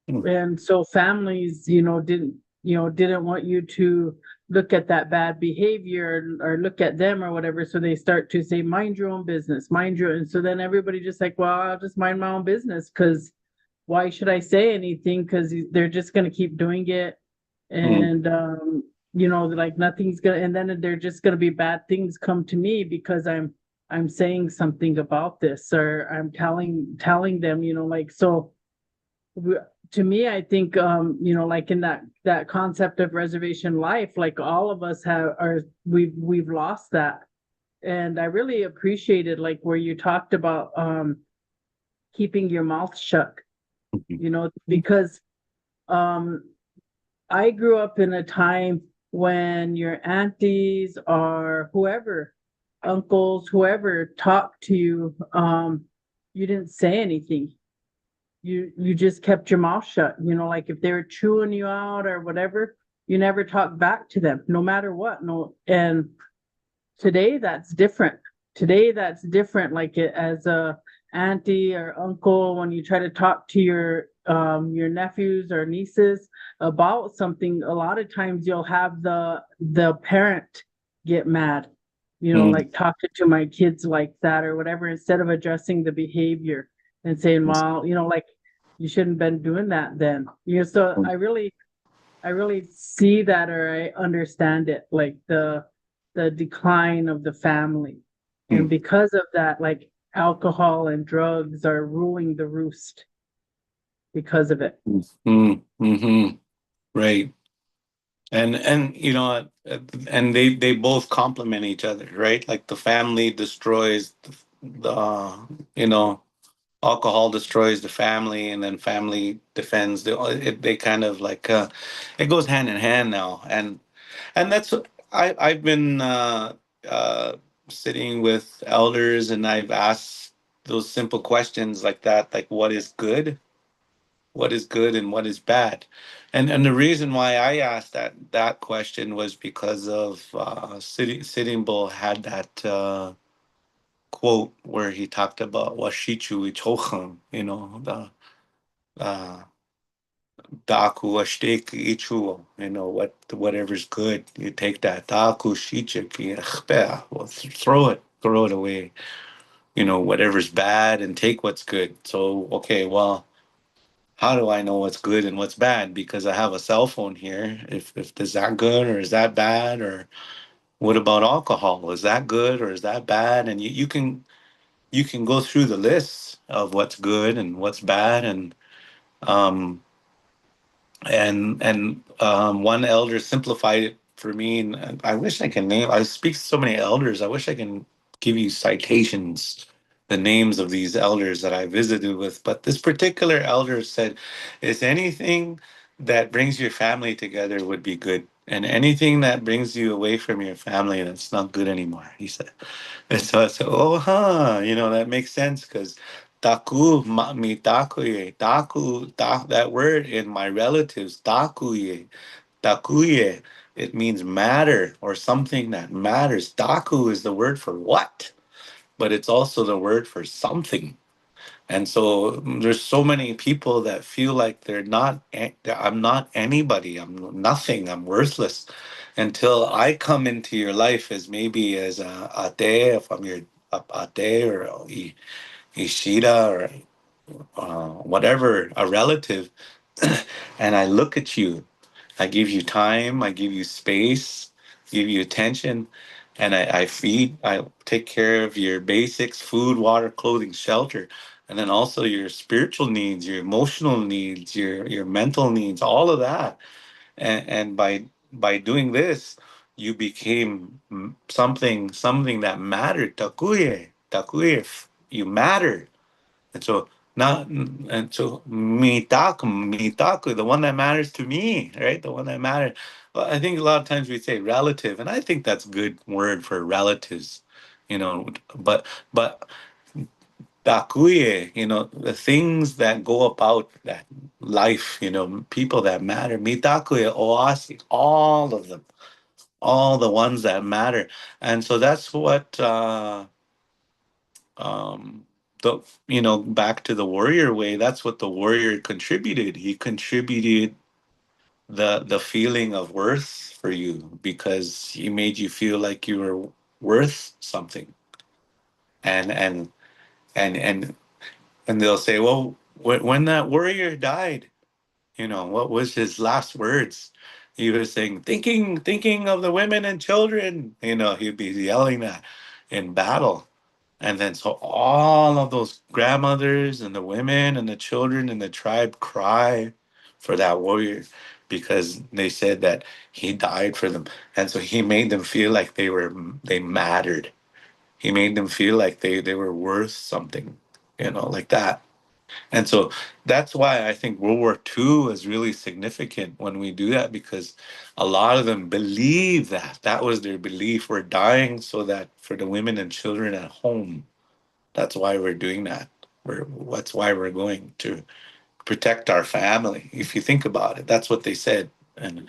mm, And so families, didn't want you to look at that bad behavior, or look at them or whatever. So they start to say, mind your own business, mind your, and so then everybody just like, well, I'll just mind my own business, because why should I say anything? Because they're just going to keep doing it. mm, And, like nothing's gonna, and then they're just gonna be bad things come to me because I'm saying something about this, or I'm telling them, so to me, I think, like in that concept of reservation life, like all of us we've lost that. And I really appreciated like where you talked about keeping your mouth shut, because um I grew up in a time when your aunties or whoever, uncles, whoever talked to you, you didn't say anything. You just kept your mouth shut. Like if they were chewing you out or whatever, you never talked back to them, no matter what. No, and today that's different. Today that's different. Like as a auntie or uncle, when you try to talk to your nephews or nieces about something, a lot of times you'll have the parent get mad. Like talking to my kids like that or whatever, instead of addressing the behavior and saying, well, like you shouldn't have been doing that then. So I really see that, or I understand it, like the decline of the family. And because of that, like alcohol and drugs are ruling the roost because of it. Right. And and they both complement each other, right? Like the family destroys the alcohol destroys the family, and then family defends they kind of like it goes hand in hand now. And that's I've been uh sitting with elders, and I've asked those simple questions like that, like what is good and what is bad. And the reason why I asked that question was because of Sitting Bull had that quote where he talked about washichu ichochem, the uh daku washtek ichu, whatever's good, you take that daku shichik, well, throw it away, whatever's bad, and take what's good. So okay, well, how do I know what's good and what's bad? Because I have a cell phone here. If is that good or is that bad? Or what about alcohol? Is that good or is that bad? And you can go through the list of what's good and what's bad. Um and one elder simplified it for me, and I wish I can name. I speak to so many elders. I wish I can give you citations, the names of these elders that I visited with. But this particular elder said, "Is anything that brings your family together would be good, and anything that brings you away from your family, that's not good anymore." He said. And so I said, "Oh, huh, that makes sense because mi takuye, that word in my relatives, takuye, it means matter or something that matters. Taku is the word for what, but it's also the word for something. And so there's so many people that feel like I'm not anybody, I'm nothing, I'm worthless until I come into your life as maybe as a day, if I'm your a day or Ishida or whatever, a relative, and I look at you. I give you time, I give you space, give you attention, and I take care of your basics: food, water, clothing, shelter, and then also your spiritual needs, your emotional needs, your mental needs, all of that. And by doing this, you became something that mattered. Takuye, you matter. And so not and so mitaku, the one that matters to me, right? The one that matters. Well, I think a lot of times we say relative, and I think that's a good word for relatives, but takuye, the things that go about that life, people that matter. Mitakuye oasi, all of them, all the ones that matter. And so that's what um the back to the warrior way, that's what the warrior contributed. He contributed the feeling of worth for you, because he made you feel like you were worth something. And and and and and they'll say, well, when that warrior died, what was his last words? He was saying, thinking of the women and children. He'd be yelling that in battle. And then so all of those grandmothers and the women and the children in the tribe cry for that warrior, because they said that he died for them. And so he made them feel like they mattered. He made them feel like they were worth something, like that. And so that's why I think World War II is really significant when we do that, because a lot of them believe that was their belief. We're dying so that for the women and children at home. That's why we're doing that. That's why we're going to protect our family. If you think about it, that's what they said. And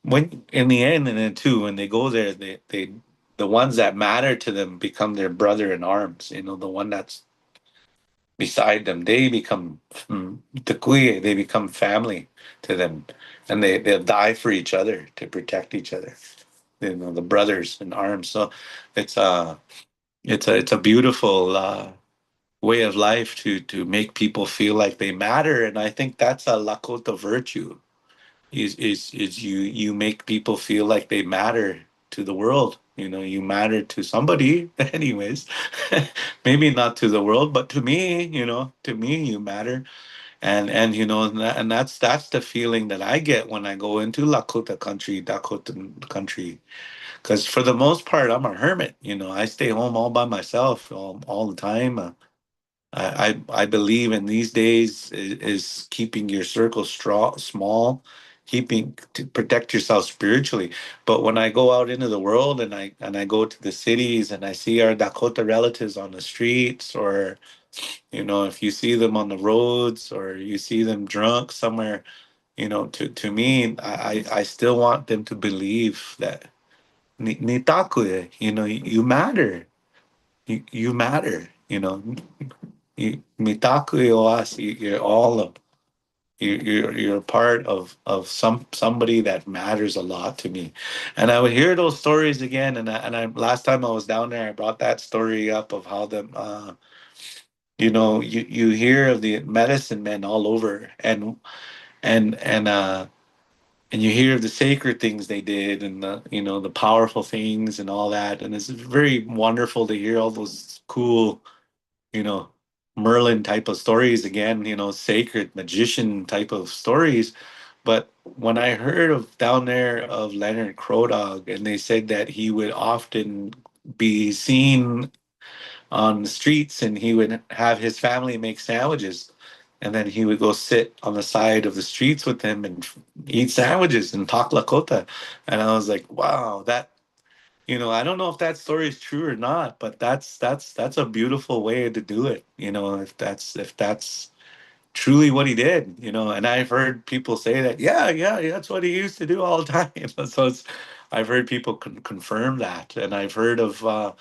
when in the end, and then too, when they go there, they the ones that matter to them become their brother in arms. You know, the one that's beside them, they become the kuya, they become family to them, and they'll die for each other to protect each other. You know, the brothers in arms. So it's it's a beautiful way of life to make people feel like they matter, and I think that's a Lakota virtue. Is you make people feel like they matter to the world. You know, you matter to somebody, anyways. Maybe not to the world, but to me, you know, to me, you matter. And you know, and that's the feeling that I get when I go into Lakota country, Dakota country. Because for the most part, I'm a hermit. You know, I stay home all by myself all the time. I believe in these days is keeping your circle small, keeping to protect yourself spiritually. But when I go out into the world and I go to the cities and I see our Dakota relatives on the streets, or you know, if you see them on the roads or you see them drunk somewhere, you know, to me, I still want them to believe that ni taku, you know, you matter. You matter, you know. Mitaku Iwasi, you're all of you're a part of somebody that matters a lot to me. And I would hear those stories again, and I last time I was down there, I brought that story up of how them you know, you hear of the medicine men all over, and and you hear of the sacred things they did, and the, you know, the powerful things and all that, and it's very wonderful to hear all those cool, you know, Merlin type of stories again, you know, sacred magician type of stories. But when I heard of down there of Leonard Crodog, and they said that he would often be seen on the streets and he would have his family make sandwiches. And then he would go sit on the side of the streets with them and eat sandwiches and talk Lakota. And I was like, wow, that, you know, I don't know if that story is true or not, but that's a beautiful way to do it. You know, if that's truly what he did, you know. And I've heard people say that, yeah, that's what he used to do all the time. So I've heard people confirm that, and I've heard of,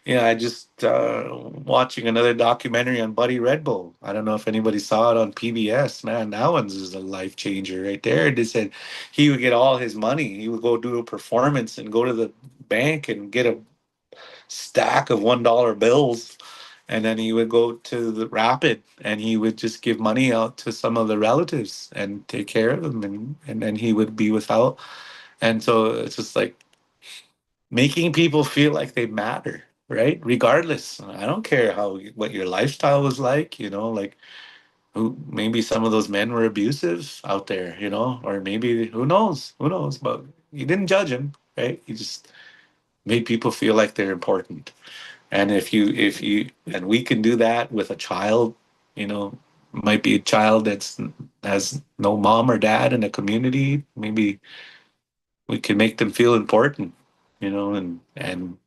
yeah, I just watching another documentary on Buddy Red Bull. I don't know if anybody saw it on PBS. Man, that one's is a life changer right there. They said he would get all his money. He would go do a performance and go to the bank and get a stack of $1 bills, and then he would go to the rapid and he would just give money out to some of the relatives and take care of them, and then he would be without. And so it's just like making people feel like they matter, right? Regardless, I don't care how what your lifestyle was like, you know, like who, maybe some of those men were abusive out there, you know, or maybe who knows, but you didn't judge him, right? You just made people feel like they're important. And if you and we can do that with a child, you know, might be a child that's has no mom or dad in a community, maybe we can make them feel important, you know, and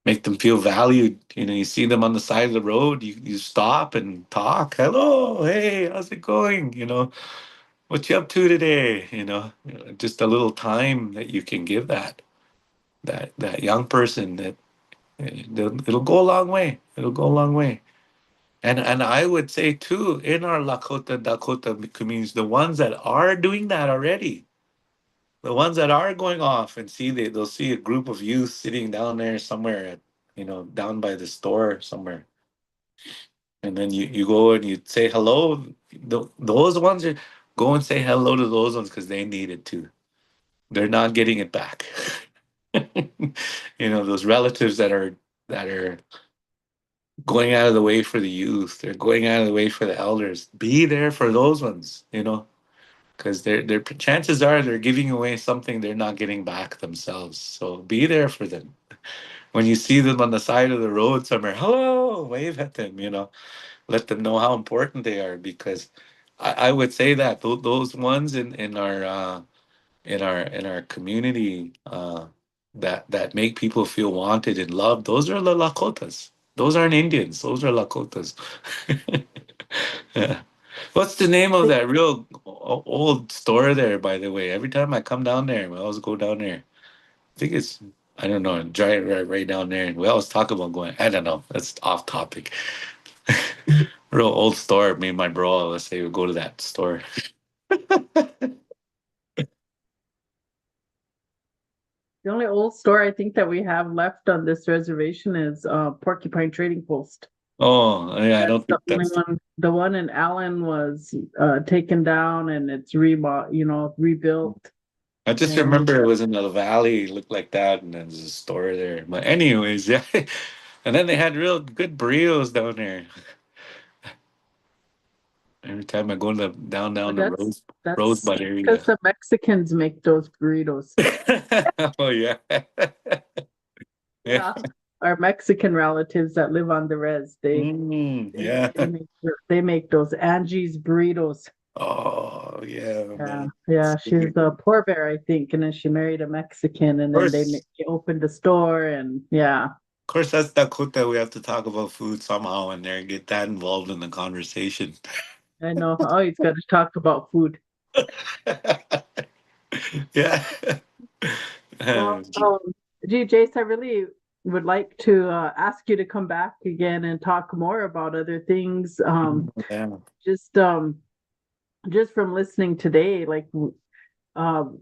make them feel valued. You know, you see them on the side of the road, you stop and talk. Hello, hey, how's it going? You know, what you up to today? You know, just a little time that you can give that young person that it'll go a long way. It'll go a long way. And I would say too, in our Lakota Dakota communities, the ones that are doing that already, the ones that are going off and they'll see a group of youth sitting down there somewhere at, you know, down by the store somewhere, and then you go and you say hello. Those ones are go and say hello to those ones because they need it too. They're not getting it back. You know, those relatives that are going out of the way for the youth. They're going out of the way for the elders. Be there for those ones, you know, because they're chances are they're giving away something they're not getting back themselves. So be there for them. When you see them on the side of the road somewhere, hello, wave at them, you know, let them know how important they are. Because I would say that those ones in our community that make people feel wanted and loved, those are the Lakotas. Those aren't Indians. Those are Lakotas. Yeah. What's the name of that real old store there, by the way? Every time I come down there, we always go down there. I think it's, I don't know, giant right down there. And we always talk about going, I don't know, that's off topic. Real old store. Me and my bro, let's say we go to that store. The only old store I think that we have left on this reservation is Porcupine Trading Post. Oh, yeah, I That's don't the think only that's. one. The one in Allen was taken down and it's rebuilt. I just And remember it was in the valley, it looked like that, and then there's a store there. But anyways, yeah. And then they had real good burritos down there. Every time I go to down but the that's Rosebud area. because the Mexicans make those burritos. Oh yeah. Yeah. Yeah. Our Mexican relatives that live on the res, Yeah. they make those Angie's burritos. Oh yeah, Yeah, man. yeah, Of she's a poor bear, I think, and then she married a Mexican, and then course. they opened a store, and yeah, Of course, that's Dakota. We have to talk about food somehow in there, get that involved in the conversation. I know. Oh, he's got to talk about food. Yeah. Well, gee, Jace, I really would like to ask you to come back again and talk more about other things. Yeah. Just just from listening today, um,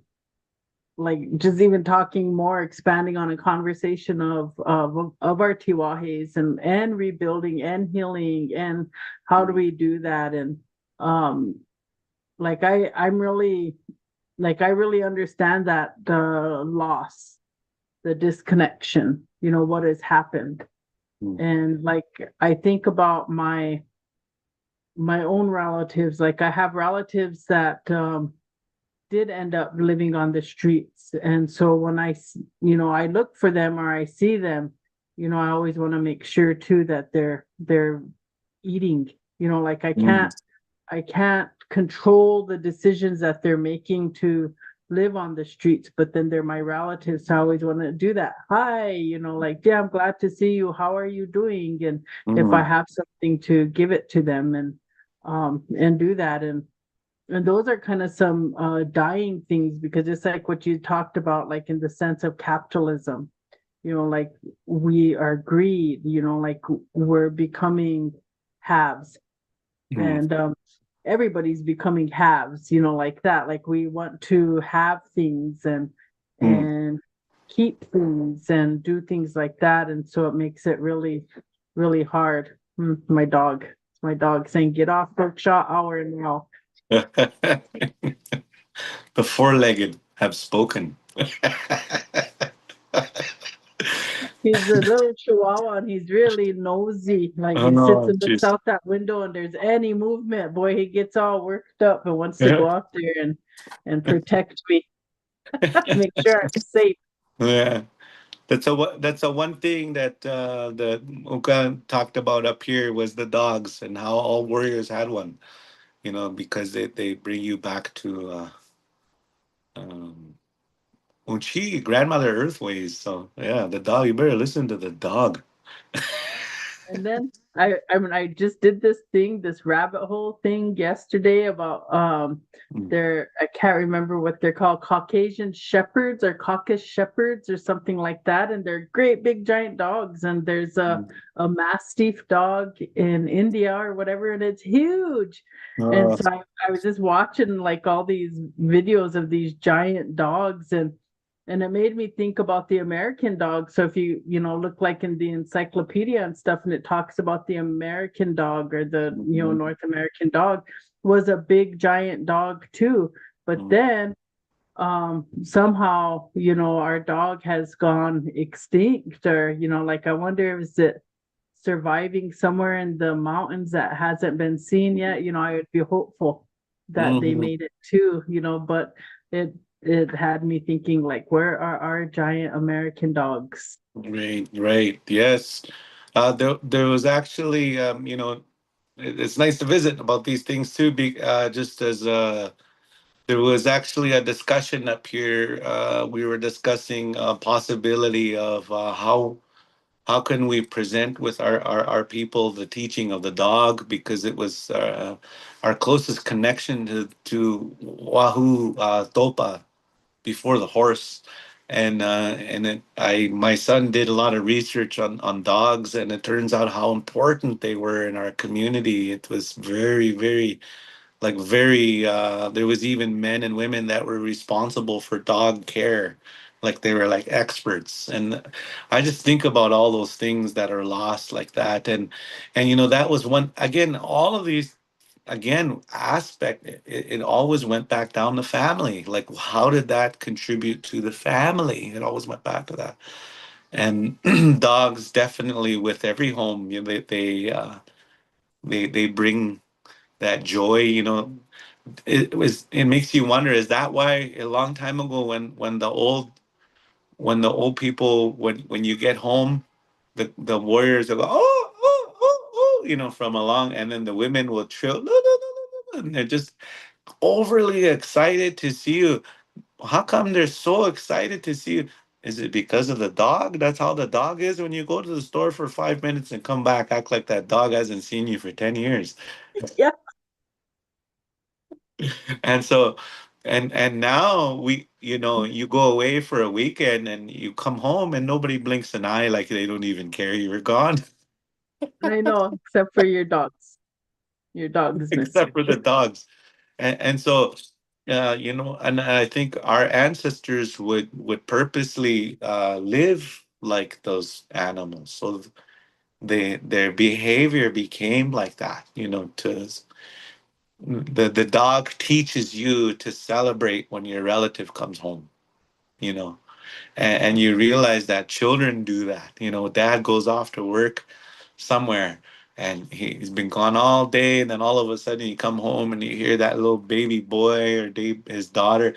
like just even talking more, expanding on a conversation of our Tiwahes and rebuilding and healing and how do we do that and um like I'm really I really understand that the loss, the disconnection, what has happened. Mm. And I think about my own relatives. Like I have relatives that did end up living on the streets. And so when I look for them or I see them, I always want to make sure too that they're eating, like Mm. I can't control the decisions that they're making to live on the streets, but then they're my relatives. So I always want to do that. Hi, yeah, I'm glad to see you. How are you doing? And if I Mm. have something to give it to them and do that. And those are kind of some dying things because it's like what you talked about, like in the sense of capitalism, like we are greed, like we're becoming haves Mm. and everybody's becoming haves, like that. Like we want to have things Mm. and keep things and do things like that. And so it makes it really, really hard. My dog saying, get off Toksa Hour now. The four-legged have spoken. He's a little chihuahua and he's really nosy. Like he sits Oh, and looks jeez. out that window and there's any movement, boy, he gets all worked up and wants to Yeah. go out there and protect me, make sure I'm safe. Yeah. That's a one thing that that Uka talked about up here was the dogs and how all warriors had one, because they bring you back to um Uchi, grandmother Earthways. So yeah, the dog, you better listen to the dog. And then I just did this rabbit hole thing yesterday about Mm. I can't remember what they're called, Caucasian shepherds or Caucasus shepherds or something like that. And they're great big giant dogs. And there's a Mastiff dog in India or whatever, and it's huge. And Uh, so I was just watching like all these videos of these giant dogs and it made me think about the American dog. So if look like in the encyclopedia and stuff, and it talks about the American dog or the, North American dog was a big giant dog too. But then somehow, our dog has gone extinct or, I wonder is it surviving somewhere in the mountains that hasn't been seen yet? I would be hopeful that they mhm. made it too, but it had me thinking like where are our giant American dogs? Right, right, yes. There was actually, it's nice to visit about these things too. Just as there was actually a discussion up here. We were discussing a possibility of how how can we present with our people the teaching of the dog, because it was our closest connection to Wahoo Topa before the horse. My son did a lot of research on dogs, and it turns out how important they were in our community. It was very, very, like very there was even men and women that were responsible for dog care, like they were like experts. And I just think about all those things that are lost like that. And that was one, again, all of these, again, aspect, it always went back down to family. Like, how did that contribute to the family? It always went back to that. And dogs definitely, with every home, they bring that joy. It makes you wonder, is that why a long time ago, when the old people, when you get home, the warriors will go, oh, oh, oh, oh, from along, and then the women will trill, no, no, no, no, no, and they're just overly excited to see you. How come they're so excited to see you? Is it because of the dog? That's how the dog is. When you go to the store for 5 minutes and come back, act like that dog hasn't seen you for 10 years. Yeah. And so, and now you go away for a weekend and you come home and nobody blinks an eye, like they don't even care you were gone. I know, except for your dogs. Your dogs miss Except you. for the dogs. And so, and I think our ancestors would purposely live like those animals, so their behavior became like that. To the dog teaches you to celebrate when your relative comes home. You know, and you realize that children do that. Dad goes off to work somewhere, and he's been gone all day, and then all of a sudden you come home and you hear that little baby boy or his daughter,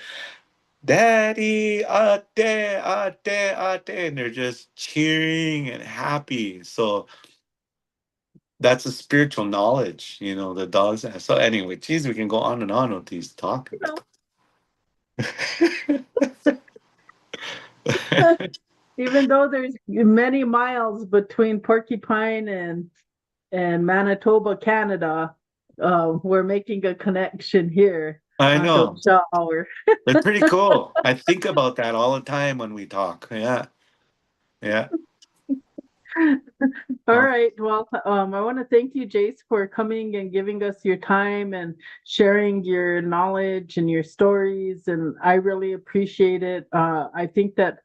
daddy, ate, ate, ate, and they're just cheering and happy. So that's a spiritual knowledge, the dogs have. So anyway, geez, we can go on and on with these topics. Even though there's many miles between Porcupine and Manitoba, Canada, we're making a connection here I on know. Toksa Hour. That's pretty cool. I think about that all the time when we talk. Yeah. Yeah. All Well, right. Well, I want to thank you, Jace, for coming and giving us your time and sharing your knowledge and your stories. And I really appreciate it. I think that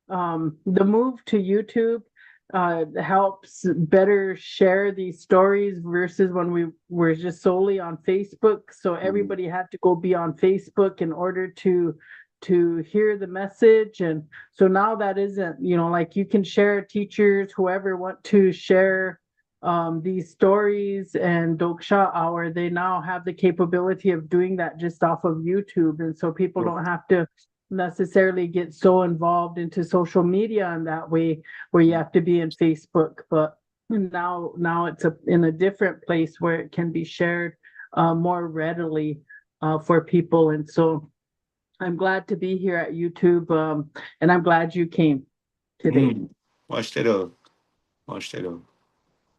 the move to YouTube helps better share these stories versus when we were just solely on Facebook. So everybody had to go be on Facebook in order to hear the message. And so now that isn't, like you can share, teachers, whoever want to share these stories, and Doksha Hour, they now have the capability of doing that just off of YouTube. And so people don't have to necessarily get so involved into social media in that way, where you have to be in Facebook. But now it's in a different place where it can be shared more readily for people. And so I'm glad to be here at YouTube, and I'm glad you came today. watch it out. Watch it out.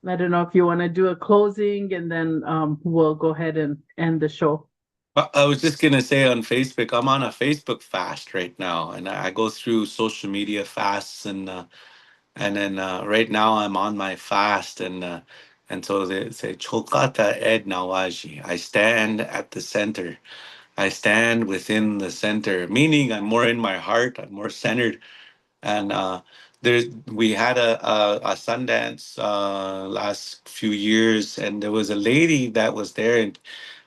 I don't know if you want to do a closing, and then we'll go ahead and end the show. I was just gonna say, on Facebook, I'm on a Facebook fast right now, and I go through social media fasts, and then right now I'm on my fast, and so they say Chokata Ed Nawaji. I stand at the center. I stand within the center, meaning I'm more in my heart. I'm more centered. And we had a Sundance last few years, and there was a lady that was there, and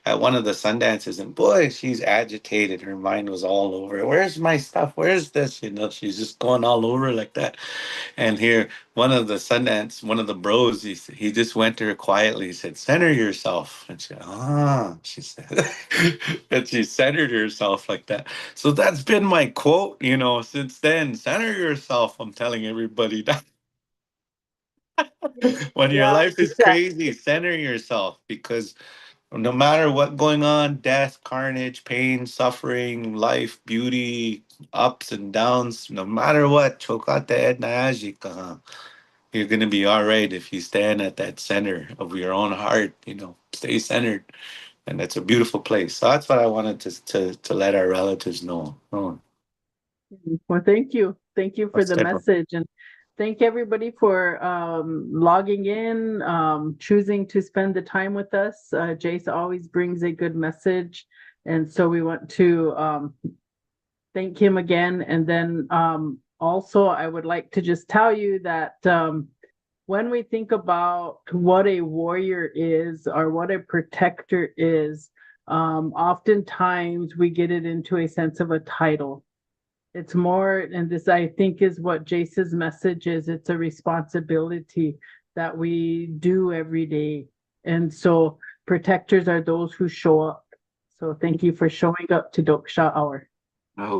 at one of the Sundances, and boy, she's agitated. Her mind was all over. Where's my stuff? Where's this? She's just going all over like that. And here, one of the bros, he just went to her quietly. He said, "Center yourself." And she said, and she centered herself like that. So that's been my quote, since then. Center yourself. I'm telling everybody that when your Yeah, life is crazy, center yourself, because no matter what going on, death, carnage, pain, suffering, life, beauty, ups and downs, no matter what, chokate edna ajika. you're gonna be all right if you stand at that center of your own heart. Stay centered, and that's a beautiful place. So that's what I wanted to let our relatives know. Oh, Well, thank you. Thank you for that's the different. message, and thank everybody for logging in, choosing to spend the time with us. Jace always brings a good message, and so we want to thank him again. And then also I would like to just tell you that when we think about what a warrior is or what a protector is, oftentimes we get it into a sense of a title. It's more, and this I think is what Jace's message is. It's a responsibility that we do every day. And so protectors are those who show up. So thank you for showing up to Toksa Hour. Oh.